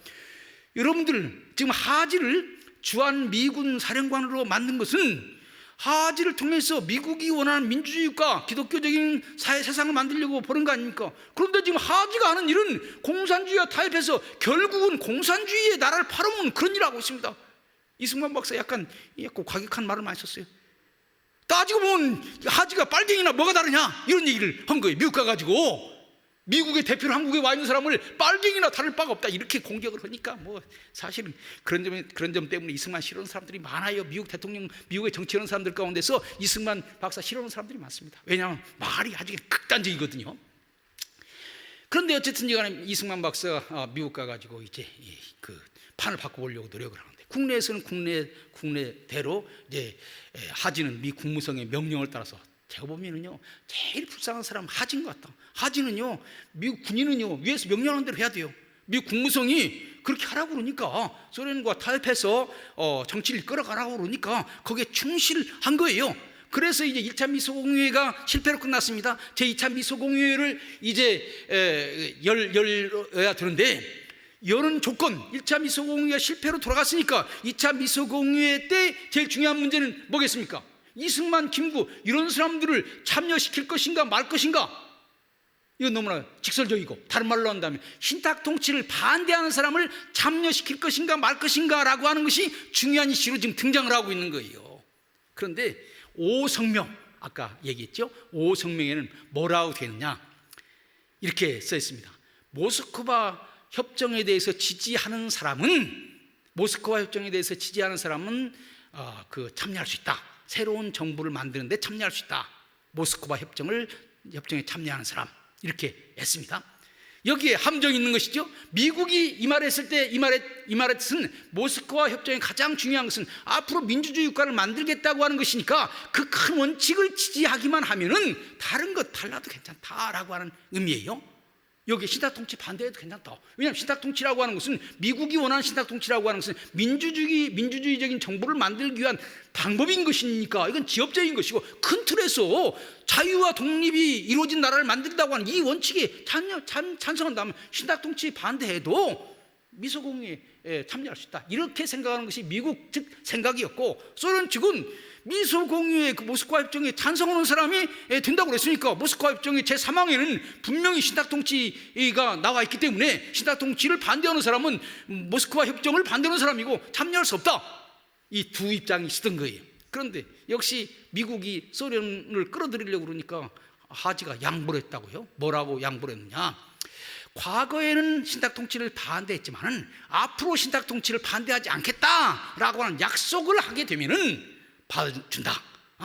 여러분들, 지금 하지를 주한 미군 사령관으로 만든 것은 하지를 통해서 미국이 원하는 민주주의과 기독교적인 세상을 만들려고 보는 거 아닙니까? 그런데 지금 하지가 하는 일은 공산주의와 타협해서 결국은 공산주의의 나라를 팔아먹는 그런 일을 하고 있습니다. 이승만 박사 약간 과격한 말을 많이 썼어요. 따지고 보면 하지가 빨갱이나 뭐가 다르냐, 이런 얘기를 한 거예요. 미국 가가지고 미국의 대표로 한국에 와 있는 사람을 빨갱이나 다를 바가 없다, 이렇게 공격을 하니까 사실은 그런 점 때문에 이승만 싫어하는 사람들이 많아요. 미국 대통령, 미국의 정치하는 사람들 가운데서 이승만 박사 싫어하는 사람들이 많습니다. 왜냐하면 말이 아주 극단적이거든요. 그런데 어쨌든 이승만 박사가 미국 가가지고 이제 그 판을 바꿔보려고 노력을 하는데, 국내에서는 국내대로 이제 하지는 미 국무성의 명령을 따라서, 제가 보면은요 제일 불쌍한 사람 하지인 것 같다. 하지는요, 미국 군인은요 위에서 명령하는 대로 해야 돼요. 미국 국무성이 그렇게 하라고 그러니까, 소련과 타협해서 정치를 이끌어가라고 그러니까 거기에 충실한 거예요. 그래서 이제 1차 미소공유회가 실패로 끝났습니다. 제2차 미소공유회를 이제 열어야 되는데, 여는 조건, 1차 미소공유회가 실패로 돌아갔으니까 2차 미소공유회 때 제일 중요한 문제는 뭐겠습니까? 이승만, 김구 이런 사람들을 참여시킬 것인가 말 것인가? 이건 너무나 직설적이고, 다른 말로 한다면 신탁 통치를 반대하는 사람을 참여시킬 것인가 말 것인가 라고 하는 것이 중요한 이슈로 지금 등장을 하고 있는 거예요. 그런데 5성명, 아까 얘기했죠? 5성명에는 뭐라고 되느냐, 이렇게 써 있습니다. 모스크바 협정에 대해서 지지하는 사람은 참여할 수 있다. 새로운 정부를 만드는데 참여할 수 있다. 모스크바 협정에 참여하는 사람, 이렇게 했습니다. 여기에 함정이 있는 것이죠. 미국이 이 말을 했을 때 이 말의 뜻은 모스크바 협정의 가장 중요한 것은 앞으로 민주주의 국가를 만들겠다고 하는 것이니까 그 큰 원칙을 지지하기만 하면은 다른 것 달라도 괜찮다라고 하는 의미예요. 여기 신탁통치 반대해도 괜찮다. 왜냐하면 신탁통치라고 하는 것은 미국이 원하는 신탁통치라고 하는 것은 민주주의적인 정부를 만들기 위한 방법인 것이니까 이건 지엽적인 것이고 큰 틀에서 자유와 독립이 이루어진 나라를 만든다고 하는 이 원칙에 찬성한다면 신탁통치 반대해도 미소공유에 참여할 수 있다. 이렇게 생각하는 것이 미국 측 생각이었고 소련 측은 미소공유의 그 모스크바 협정에 찬성하는 사람이 된다고 그랬으니까 모스크바 협정의 제3항에는 분명히 신탁통치가 나와 있기 때문에 신탁통치를 반대하는 사람은 모스크바 협정을 반대하는 사람이고 참여할 수 없다. 이 두 입장이 있었던 거예요. 그런데 역시 미국이 소련을 끌어들이려고 그러니까 하지가 양보를 했다고요. 뭐라고 양보를 했느냐? 과거에는 신탁통치를 반대했지만은 앞으로 신탁통치를 반대하지 않겠다라고 하는 약속을 하게 되면은 받아준다.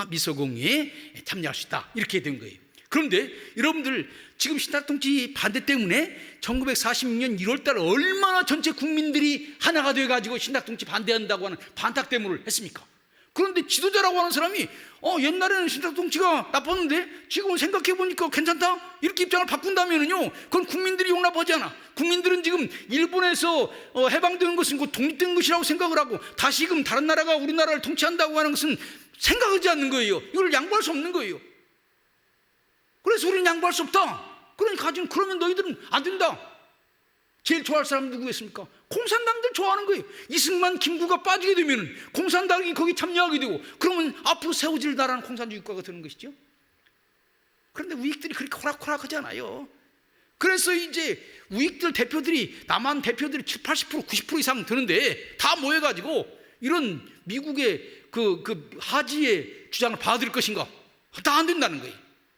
미소공유에 참여할 수 있다. 이렇게 된 거예요. 그런데 여러분들 지금 신탁통치 반대 때문에 1946년 1월달 얼마나 전체 국민들이 하나가 돼가지고 신탁통치 반대한다고 하는 반탁대문을 했습니까? 그런데 지도자라고 하는 사람이 옛날에는 신탁통치가 나빴는데 지금은 생각해보니까 괜찮다? 이렇게 입장을 바꾼다면요 그건 국민들이 용납하지 않아. 국민들은 지금 일본에서 해방된 것은 독립된 것이라고 생각을 하고 다시금 다른 나라가 우리나라를 통치한다고 하는 것은 생각하지 않는 거예요. 이걸 양보할 수 없는 거예요. 그래서 우리는 양보할 수 없다. 그러니까 그러면 너희들은 안 된다. 제일 좋아할 사람 누구겠습니까? 공산당들 좋아하는 거예요. 이승만, 김구가 빠지게 되면 공산당이 거기 참여하게 되고 그러면 앞으로 세워질 나라는 공산주의 국가가 되는 것이죠. 그런데 우익들이 그렇게 호락호락하지 않아요. 그래서 이제 우익들 대표들이 남한 대표들이 70, 80%, 90% 이상 되는데 다 모여가지고 이런 미국의 그 하지의 주장을 받아들일 것인가? 다 안 된다는 거예요.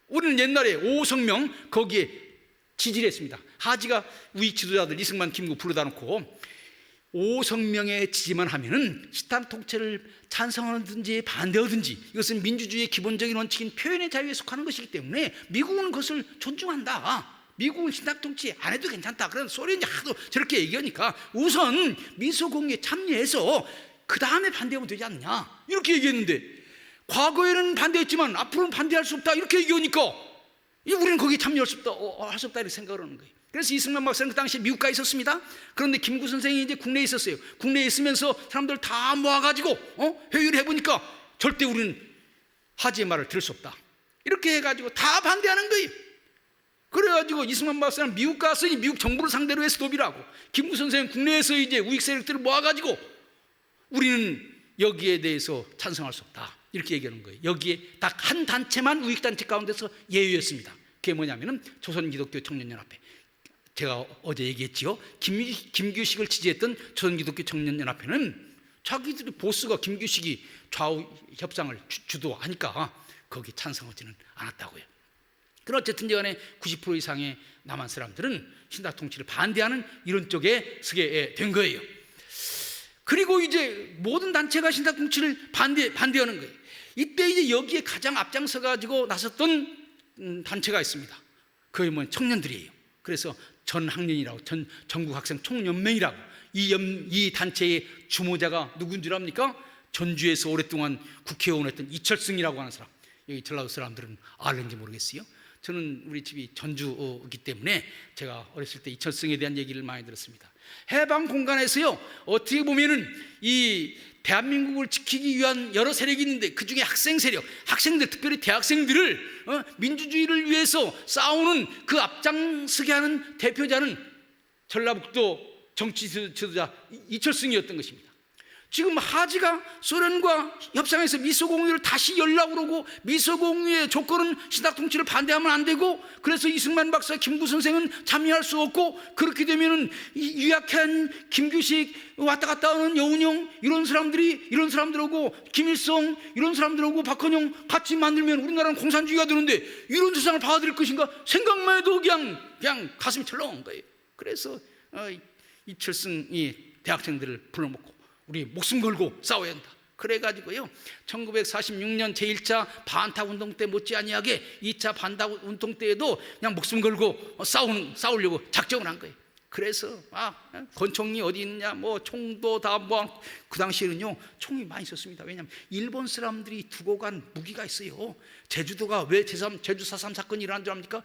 우리는 옛날에 오성명 거기에 지지를 했습니다. 하지가 우익 지도자들 이승만, 김구 부르다 놓고 오성명의 지지만 하면은 신탁통치를 찬성하든지 반대하든지 이것은 민주주의의 기본적인 원칙인 표현의 자유에 속하는 것이기 때문에 미국은 그것을 존중한다. 미국은 신탁통치 안 해도 괜찮다. 그래서 소련이 하도 저렇게 얘기하니까 우선 미소공유에 참여해서 그 다음에 반대하면 되지 않느냐 이렇게 얘기했는데 과거에는 반대했지만 앞으로는 반대할 수 없다 이렇게 얘기하니까 우리는 거기에 참여할 수 없다, 할 수 없다 이렇게 생각을 하는 거예요. 그래서 이승만 박사는 그 당시에 미국 가 있었습니다. 그런데 김구 선생이 이제 국내에 있었어요. 국내에 있으면서 사람들 다 모아가지고 회의를 해보니까 절대 우리는 하지의 말을 들을 수 없다 이렇게 해가지고 다 반대하는 거예요. 그래가지고 이승만 박사는 미국 가서 미국 정부를 상대로 해서 도비를 하고 김구 선생은 국내에서 이제 우익 세력들을 모아가지고 우리는 여기에 대해서 찬성할 수 없다 이렇게 얘기하는 거예요. 여기에 딱 한 단체만 우익 단체 가운데서 예외였습니다. 그게 뭐냐면은 조선기독교 청년연합회. 제가 어제 얘기했지요. 김규식을 지지했던 조선기독교 청년연합회는 자기들이 보스가 김규식이 좌우 협상을 주도하니까 거기 찬성하지는 않았다고요. 그럼 어쨌든 간에 90% 이상의 남한 사람들은 신탁통치를 반대하는 이런 쪽에 서게 된 거예요. 그리고 이제 모든 단체가 신탁통치를 반대하는 거예요. 이때 이제 여기에 가장 앞장서 가지고 나섰던 단체가 있습니다. 그게 뭐 청년들이에요. 그래서 전학년이라고 전국학생 총연맹이라고 이 단체의 주모자가 누군 줄 압니까? 전주에서 오랫동안 국회의원 했던 이철승이라고 하는 사람. 여기 전라도 사람들은 알는지 모르겠어요. 저는 우리 집이 전주이기 때문에 제가 어렸을 때 이철승에 대한 얘기를 많이 들었습니다. 해방 공간에서요 어떻게 보면은 이 대한민국을 지키기 위한 여러 세력이 있는데 그 중에 학생 세력, 학생들 특별히 대학생들을 민주주의를 위해서 싸우는 그 앞장서게 하는 대표자는 전라북도 정치 지도자 이철승이었던 것입니다. 지금 하지가 소련과 협상해서 미소공유를 다시 열라고 그러고 미소공유의 조건은 신탁통치를 반대하면 안 되고 그래서 이승만 박사, 김구 선생은 참여할 수 없고 그렇게 되면은 유약한 김규식 왔다 갔다 하는 여운형 이런 사람들하고 김일성 이런 사람들하고 박헌영 같이 만들면 우리나라는 공산주의가 되는데 이런 세상을 받아들일 것인가 생각만 해도 그냥 가슴이 철렁한 거예요. 그래서 이철승이 대학생들을 불러먹고 우리 목숨 걸고 싸워야 한다. 그래가지고요 1946년 제1차 반탁운동 때 못지아니하게 2차 반탁운동 때에도 그냥 목숨 걸고 싸우려고 작정을 한 거예요. 그래서 권총이 어디 있느냐, 뭐 총도 다 뭐 그 당시에는요 총이 많이 있었습니다. 왜냐하면 일본 사람들이 두고 간 무기가 있어요. 제주도가 왜 제주 4.3 사건이 일어난 줄 압니까?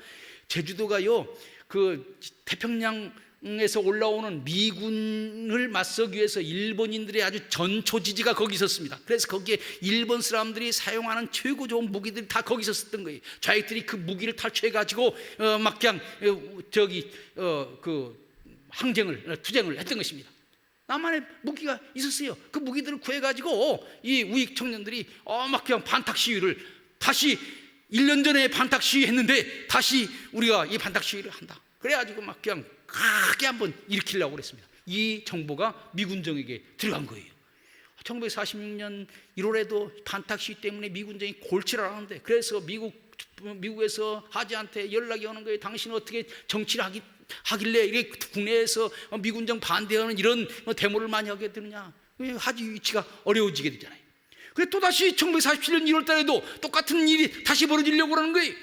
제주도가요 그 태평양에서 올라오는 미군을 맞서기 위해서 일본인들의 아주 전초지지가 거기 있었습니다. 그래서 거기에 일본 사람들이 사용하는 최고 좋은 무기들이 다 거기 있었던 거예요. 좌익들이 그 무기를 탈취해 가지고 막 그냥 투쟁을 했던 것입니다. 나만의 무기가 있었어요. 그 무기들을 구해가지고 이 우익 청년들이 막 그냥 반탁 시위를 다시 1년 전에 반탁 시위 했는데 다시 우리가 이 반탁 시위를 한다. 그래가지고 막 그냥 크게 한번 일으키려고 그랬습니다. 이 정보가 미군정에게 들어간 거예요. 1946년 1월에도 반탁 시위 때문에 미군정이 골치를 하는데, 그래서 미국에서 하지한테 연락이 오는 거예요. 당신은 어떻게 정치를 하길래 이렇게 국내에서 미군정 반대하는 이런 데모를 많이 하게 되느냐. 하지 위치가 어려워지게 되잖아요. 그래 또다시 1947년 1월 달에도 똑같은 일이 다시 벌어지려고 하는 거예요.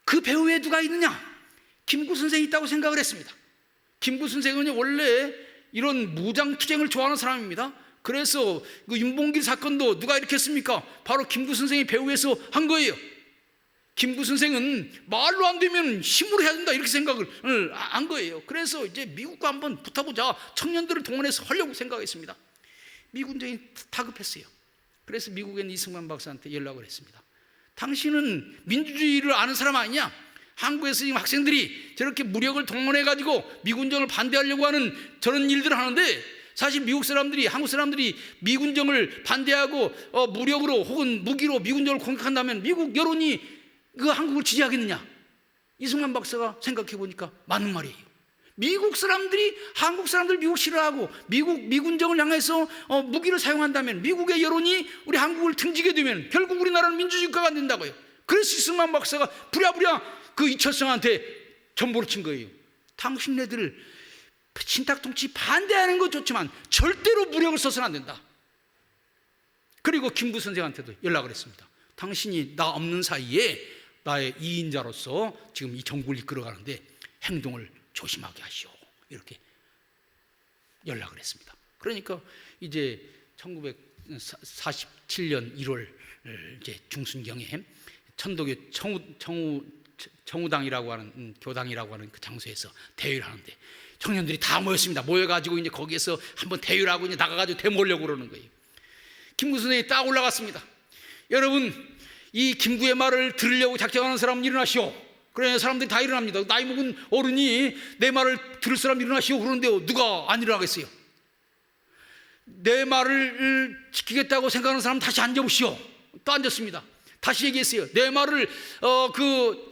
그 배후에 누가 있느냐? 김구 선생이 있다고 생각을 했습니다. 김구 선생은 원래 이런 무장투쟁을 좋아하는 사람입니다. 그래서 그 윤봉길 사건도 누가 일으켰습니까? 바로 김구 선생이 배후에서 한 거예요. 김구 선생은 말로 안 되면 힘으로 해야 된다 이렇게 생각을 한 거예요. 그래서 이제 미국과 한번 붙어보자, 청년들을 동원해서 하려고 생각했습니다. 미군정이 다급했어요. 그래서 미국에 있는 이승만 박사한테 연락을 했습니다. 당신은 민주주의를 아는 사람 아니냐? 한국에서 지금 학생들이 저렇게 무력을 동원해가지고 미군정을 반대하려고 하는 저런 일들을 하는데, 사실 미국 사람들이, 한국 사람들이 미군정을 반대하고 무력으로 혹은 무기로 미군정을 공격한다면 미국 여론이 그 한국을 지지하겠느냐? 이승만 박사가 생각해 보니까 맞는 말이에요. 미국 사람들이 한국 사람들 미국 싫어하고 미군정을 향해서 무기를 사용한다면 미국의 여론이 우리 한국을 등지게 되면 결국 우리나라는 민주주의 국가가 안 된다고요. 그래서 이승만 박사가 부랴부랴 그 이철성한테 전보를 친 거예요. 당신네들 신탁통치 반대하는 건 좋지만 절대로 무력을 써서는 안 된다. 그리고 김구 선생한테도 연락을 했습니다. 당신이 나 없는 사이에 나의 2인자로서 지금 이 정부를 이끌어가는데 행동을 조심하게 하시오. 이렇게 연락을 했습니다. 그러니까 이제 1947년 1월 이제 중순경에 천도교 청우당이라고 하는 교당이라고 하는 그 장소에서 대회를 하는데 청년들이 다 모였습니다. 모여가지고 이제 거기에서 한번 대회를 하고 이제 나가가지고 데모하려고 그러는 거예요. 김구 선생이 딱 올라갔습니다. 여러분, 이 김구의 말을 들으려고 작정하는 사람은 일어나시오. 그래, 사람들이 다 일어납니다. 나이 먹은 어른이 내 말을 들을 사람 일어나시오. 그러는데요, 누가 안 일어나겠어요? 내 말을 지키겠다고 생각하는 사람 다시 앉아보시오. 또 앉았습니다. 다시 얘기했어요. 내 말을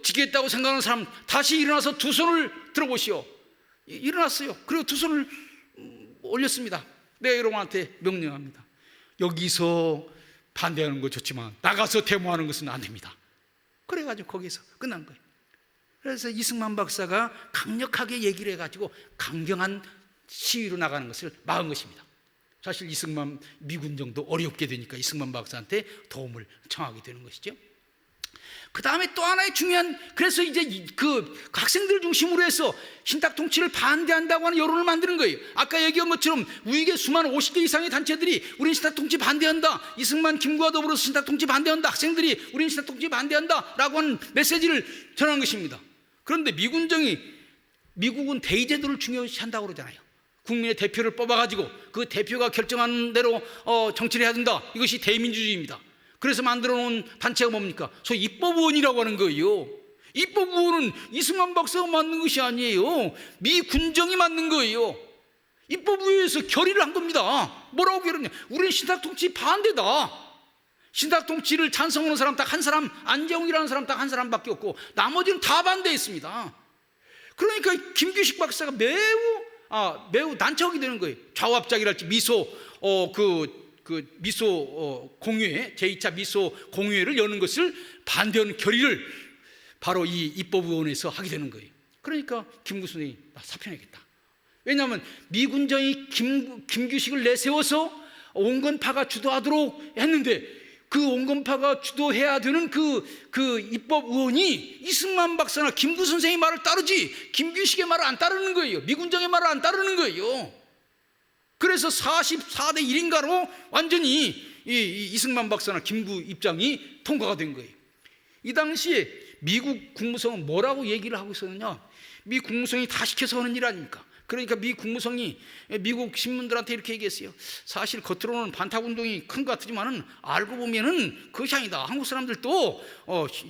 지키겠다고 생각하는 사람 다시 일어나서 두 손을 들어보시오. 일어났어요. 그리고 두 손을 올렸습니다. 내가 여러분한테 명령합니다. 여기서 반대하는 거 좋지만 나가서 데모하는 것은 안 됩니다. 그래가지고 거기서 끝난 거예요. 그래서 이승만 박사가 강력하게 얘기를 해가지고 강경한 시위로 나가는 것을 막은 것입니다. 사실 이승만 미군정도 어렵게 되니까 이승만 박사한테 도움을 청하게 되는 것이죠. 그 다음에 또 하나의 중요한, 그래서 이제 그 학생들 중심으로 해서 신탁통치를 반대한다고 하는 여론을 만드는 거예요. 아까 얘기한 것처럼 우익의 수많은 50개 이상의 단체들이 우린 신탁통치 반대한다, 이승만 김구와 더불어서 신탁통치 반대한다, 학생들이 우린 신탁통치 반대한다 라고 하는 메시지를 전한 것입니다. 그런데 미국은 대의제도를 중요시한다고 그러잖아요. 국민의 대표를 뽑아가지고 그 대표가 결정하는 대로 정치를 해야 된다. 이것이 대의민주주의입니다. 그래서 만들어 놓은 단체가 뭡니까? 소위 입법의원이라고 하는 거예요. 입법의원은 이승만 박사가 만든 것이 아니에요. 미 군정이 만든 거예요. 입법의회에서 결의를 한 겁니다. 뭐라고 결의했냐? 우리는 신탁통치 반대다. 신탁통치를 찬성하는 사람 딱 한 사람, 안재홍이라는 사람 딱 한 사람밖에 없고 나머지는 다 반대했습니다. 그러니까 김규식 박사가 매우 난처하게 되는 거예요. 좌우합작이랄지 미소 공유회, 제2차 미소 공유회를 여는 것을 반대하는 결의를 바로 이 입법의원에서 하게 되는 거예요. 그러니까 김구 선생이 나 사표내겠다. 왜냐하면 미군정이 김규식을 내세워서 온건파가 주도하도록 했는데 그 온건파가 주도해야 되는 그 입법 의원이 이승만 박사나 김구 선생의 말을 따르지 김규식의 말을 안 따르는 거예요. 미군정의 말을 안 따르는 거예요. 그래서 44대 1인가로 완전히 이승만 박사나 김구 입장이 통과가 된 거예요. 이 당시에 미국 국무성은 뭐라고 얘기를 하고 있었느냐? 미 국무성이 다 시켜서 하는 일 아닙니까? 그러니까 미 국무성이 미국 신문들한테 이렇게 얘기했어요. 사실 겉으로는 반탁운동이 큰 것 같지만은 알고 보면은 그것이 아니다. 한국 사람들도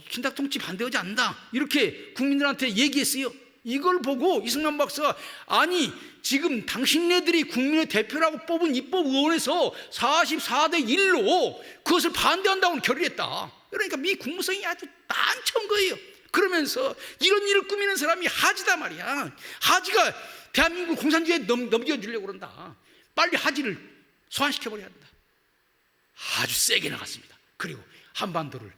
신탁통치 반대하지 않는다. 이렇게 국민들한테 얘기했어요. 이걸 보고 이승만 박사가 아니 지금 당신네들이 국민의 대표라고 뽑은 입법의원에서 44대 1로 그것을 반대한다고 결의했다. 그러니까 미 국무성이 아주 난처한 거예요. 그러면서 이런 일을 꾸미는 사람이 하지다 말이야. 하지가 대한민국 공산주의에 넘겨주려고 그런다. 빨리 하지를 소환시켜버려야 한다. 아주 세게 나갔습니다. 그리고 한반도를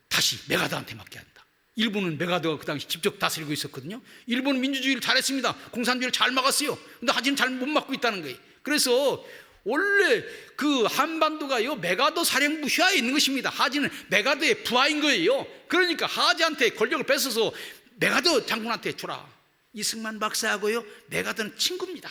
다시 메가더한테 맡겨야 한다. 일본은 메가더가 그 당시 직접 다스리고 있었거든요. 일본은 민주주의를 잘했습니다. 공산주의를 잘 막았어요. 근데 하지는 잘 못 막고 있다는 거예요. 그래서 원래 그 한반도가요 메가더 사령부 휘하에 있는 것입니다. 하지는 메가더의 부하인 거예요. 그러니까 하지한테 권력을 뺏어서 메가더 장군한테 주라. 이승만 박사하고요 메가더는 친구입니다.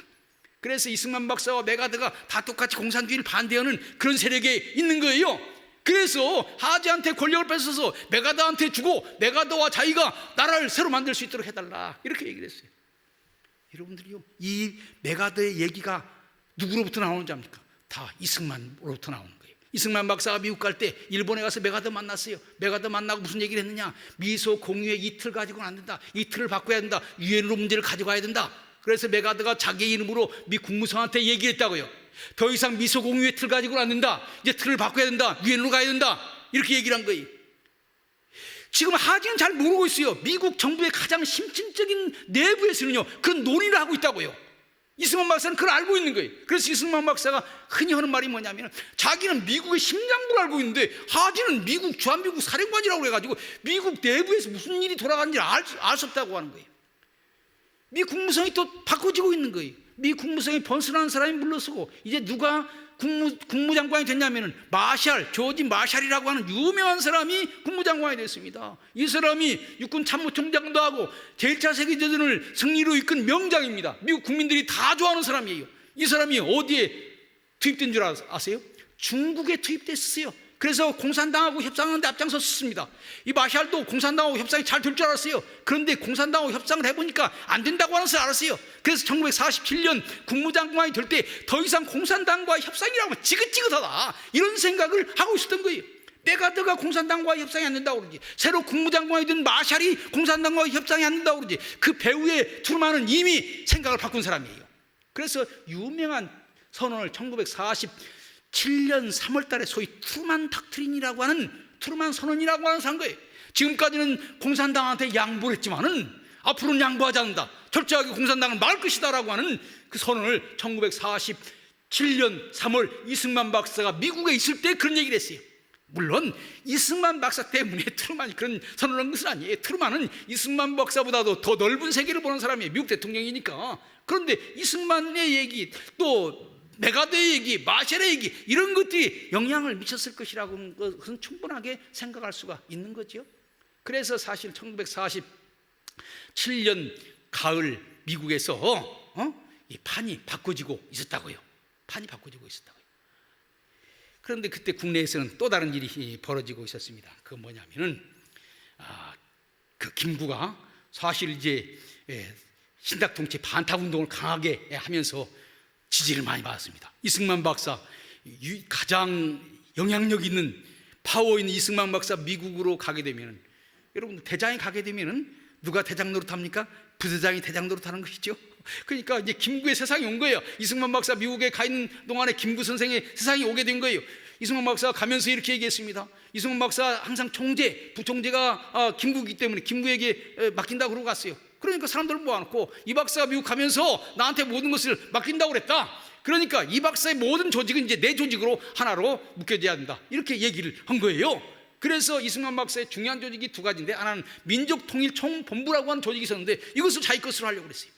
그래서 이승만 박사와 메가더가 다 똑같이 공산주의를 반대하는 그런 세력에 있는 거예요. 그래서 하지한테 권력을 뺏어서 메가더한테 주고 메가더와 자기가 나라를 새로 만들 수 있도록 해달라. 이렇게 얘기를 했어요. 여러분들이요 이 메가더의 얘기가 누구로부터 나오는지 압니까? 다 이승만으로부터 나오는 거예요. 이승만 박사가 미국 갈 때 일본에 가서 메가더 만났어요. 메가더 만나고 무슨 얘기를 했느냐? 미소 공유의 이틀 가지고는 안 된다. 이틀을 바꿔야 된다. 유엔으로 문제를 가져가야 된다. 그래서 메가더가 자기 이름으로 미 국무성한테 얘기했다고요. 더 이상 미소 공유의 틀 가지고는 안 된다. 이제 틀을 바꿔야 된다. 유엔으로 가야 된다. 이렇게 얘기를 한 거예요. 지금 하지는 잘 모르고 있어요. 미국 정부의 가장 심층적인 내부에서는요 그런 논의를 하고 있다고요. 이승만 박사는 그걸 알고 있는 거예요. 그래서 이승만 박사가 흔히 하는 말이 뭐냐면 자기는 미국의 심장부를 알고 있는데 하지는 미국 주한미국 사령관이라고 해가지고 미국 내부에서 무슨 일이 돌아가는지 알 수 없다고 하는 거예요. 미 국무성이 또 바꿔지고 있는 거예요. 미 국무성이 번스라는 사람이 물러서고 이제 누가 국무장관이 됐냐면은 조지 마샬이라고 하는 유명한 사람이 국무장관이 됐습니다. 이 사람이 육군 참모총장도 하고 제1차 세계대전을 승리로 이끈 명장입니다. 미국 국민들이 다 좋아하는 사람이에요. 이 사람이 어디에 투입된 줄 아세요? 중국에 투입됐어요. 그래서 공산당하고 협상하는데 앞장섰습니다. 이 마샬도 공산당하고 협상이 잘 될 줄 알았어요. 그런데 공산당하고 협상을 해보니까 안 된다고 하는 것을 알았어요. 그래서 1947년 국무장관이 될 때 더 이상 공산당과 협상이라고 하면 지긋지긋하다 이런 생각을 하고 있었던 거예요. 메가더가 공산당과 협상이 안 된다고 그러지, 새로 국무장관이 된 마샬이 공산당과 협상이 안 된다고 그러지, 그 배후에 트루만은 이미 생각을 바꾼 사람이에요. 그래서 유명한 선언을 1947년 3월 달에 소위 트루만 닥트린이라고 하는 트루만 선언이라고 하는 거예요. 지금까지는 공산당한테 양보를 했지만은 앞으로는 양보하지 않는다. 철저하게 공산당을 막을 것이다라고 하는 그 선언을 1947년 3월 이승만 박사가 미국에 있을 때 그런 얘기를 했어요. 물론 이승만 박사 때문에 트루만이 그런 선언을 한 것은 아니에요. 트루만은 이승만 박사보다도 더 넓은 세계를 보는 사람이에요. 미국 대통령이니까. 그런데 이승만의 얘기, 또 메가더의 얘기, 마샬의 얘기, 이런 것들이 영향을 미쳤을 것이라고 그것은 충분하게 생각할 수가 있는 거죠. 그래서 사실 1947년 가을 미국에서 이 판이 바꿔지고 있었다고요. 판이 바꿔지고 있었다고요. 그런데 그때 국내에서는 또 다른 일이 벌어지고 있었습니다. 그건 뭐냐면은 그 김구가 사실 이제 신탁통치 반탁운동을 강하게 하면서 지지를 많이 받았습니다. 이승만 박사, 가장 영향력 있는 파워 있는 이승만 박사 미국으로 가게 되면, 여러분 대장이 가게 되면은 누가 대장 노릇합니까? 부대장이 대장 노릇하는 것이죠. 그러니까 이제 김구의 세상이 온 거예요. 이승만 박사 미국에 가 있는 동안에 김구 선생의 세상이 오게 된 거예요. 이승만 박사가 가면서 이렇게 얘기했습니다. 이승만 박사 항상 부총재가 김구이기 때문에 김구에게 맡긴다고 그러고 갔어요. 그러니까 사람들을 모아놓고 이 박사가 미국 가면서 나한테 모든 것을 맡긴다고 그랬다. 그러니까 이 박사의 모든 조직은 이제 내 조직으로 하나로 묶여져야 된다. 이렇게 얘기를 한 거예요. 그래서 이승만 박사의 중요한 조직이 두 가지인데, 하나는 민족통일총본부라고 하는 조직이 있었는데 이것을 자기 것으로 하려고 그랬어요.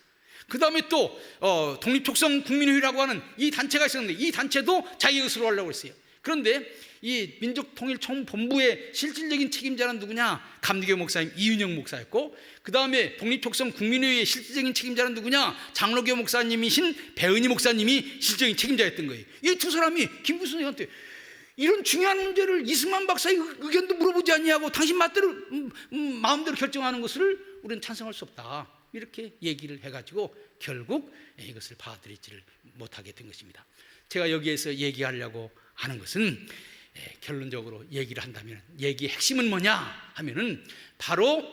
그 다음에 또 독립촉성국민회의라고 하는 이 단체가 있었는데 이 단체도 자기 것으로 하려고 했어요. 그런데 이 민족통일총본부의 실질적인 책임자는 누구냐? 감리교 목사님 이윤영 목사였고, 그 다음에 독립촉성국민회의의 실질적인 책임자는 누구냐? 장로교 목사님이신 배은희 목사님이 실질적인 책임자였던 거예요. 이 두 사람이 김구순 선생한테 이런 중요한 문제를 이승만 박사의 의견도 물어보지 아니하고 당신 마음대로 결정하는 것을 우리는 찬성할 수 없다, 이렇게 얘기를 해가지고 결국 이것을 받아들이지를 못하게 된 것입니다. 제가 여기에서 얘기하려고 하는 것은 결론적으로 얘기를 한다면, 얘기의 핵심은 뭐냐 하면은 바로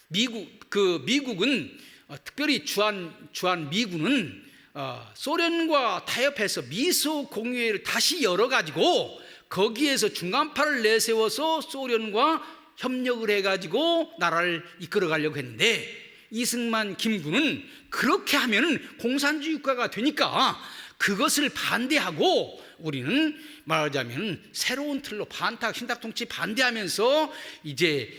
미국은 특별히 주한 미군은 소련과 타협해서 미소 공유회를 다시 열어가지고 거기에서 중간파를 내세워서 소련과 협력을 해가지고 나라를 이끌어가려고 했는데, 이승만 김구는 그렇게 하면 공산주의 국가가 되니까 그것을 반대하고, 우리는 말하자면 새로운 틀로 반탁 신탁통치 반대하면서 이제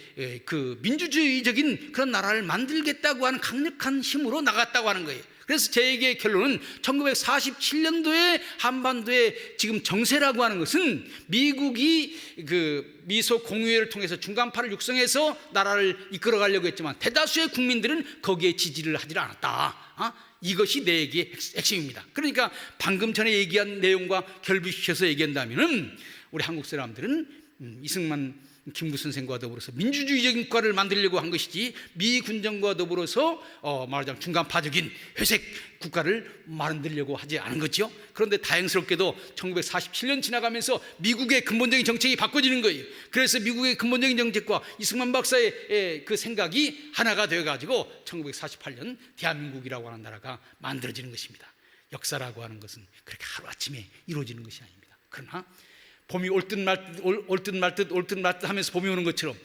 그 민주주의적인 그런 나라를 만들겠다고 하는 강력한 힘으로 나갔다고 하는 거예요. 그래서 제 얘기의 결론은 1947년도에 한반도의 지금 정세라고 하는 것은 미국이 그 미소 공유회를 통해서 중간파를 육성해서 나라를 이끌어가려고 했지만 대다수의 국민들은 거기에 지지를 하지 않았다. 이것이 내 얘기의 핵심입니다. 그러니까 방금 전에 얘기한 내용과 결부시켜서 얘기한다면 우리 한국 사람들은 이승만 김구순 선생과 더불어서 민주주의적인 국가를 만들려고 한 것이지, 미 군정과 더불어서 말하자면 중간파적인 회색 국가를 만들려고 하지 않은 거죠. 그런데 다행스럽게도 1947년 지나가면서 미국의 근본적인 정책이 바꿔지는 거예요. 그래서 미국의 근본적인 정책과 이승만 박사의 그 생각이 하나가 되어가지고 1948년 대한민국이라고 하는 나라가 만들어지는 것입니다. 역사라고 하는 것은 그렇게 하루아침에 이루어지는 것이 아닙니다. 그러나 봄이 올 듯 말 듯 하면서 봄이 오는 것처럼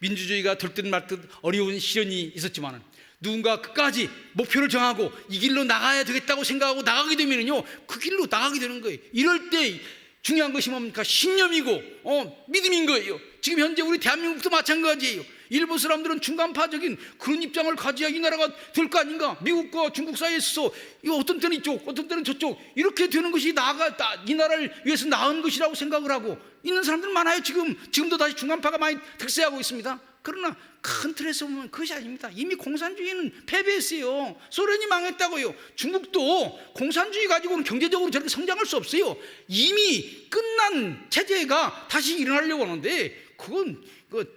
민주주의가 될 듯 말 듯 어려운 시련이 있었지만 누군가 끝까지 목표를 정하고 이 길로 나가야 되겠다고 생각하고 나가게 되면요, 그 길로 나가게 되는 거예요. 이럴 때 중요한 것이 뭡니까? 신념이고 믿음인 거예요. 지금 현재 우리 대한민국도 마찬가지예요. 일부 사람들은 중간파적인 그런 입장을 가져야 이 나라가 될 거 아닌가? 미국과 중국 사이에 있어서 이거 어떤 때는 이쪽, 어떤 때는 저쪽, 이렇게 되는 것이 이 나라를 위해서 나은 것이라고 생각을 하고 있는 사람들 많아요. 지금도 다시 중간파가 많이 득세하고 있습니다. 그러나 큰 틀에서 보면 그것이 아닙니다. 이미 공산주의는 패배했어요. 소련이 망했다고요. 중국도 공산주의 가지고는 경제적으로 저렇게 성장할 수 없어요. 이미 끝난 체제가 다시 일어나려고 하는데 그건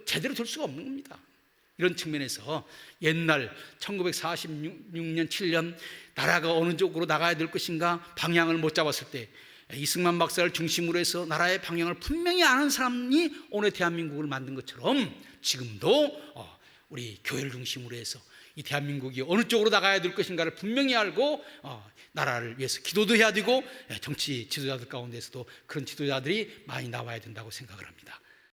제대로 될 수가 없는 겁니다. 이런 측면에서 옛날 1946년 7년 나라가 어느 쪽으로 나가야 될 것인가 방향을 못 잡았을 때 이승만 박사를 중심으로 해서 나라의 방향을 분명히 아는 사람이 오늘 대한민국을 만든 것처럼 지금도 우리 교회를 중심으로 해서 이 대한민국이 어느 쪽으로 나가야 될 것인가를 분명히 알고 나라를 위해서 기도도 해야 되고 정치 지도자들 가운데서도 그런 지도자들이 많이 나와야 된다고 생각을 합니다.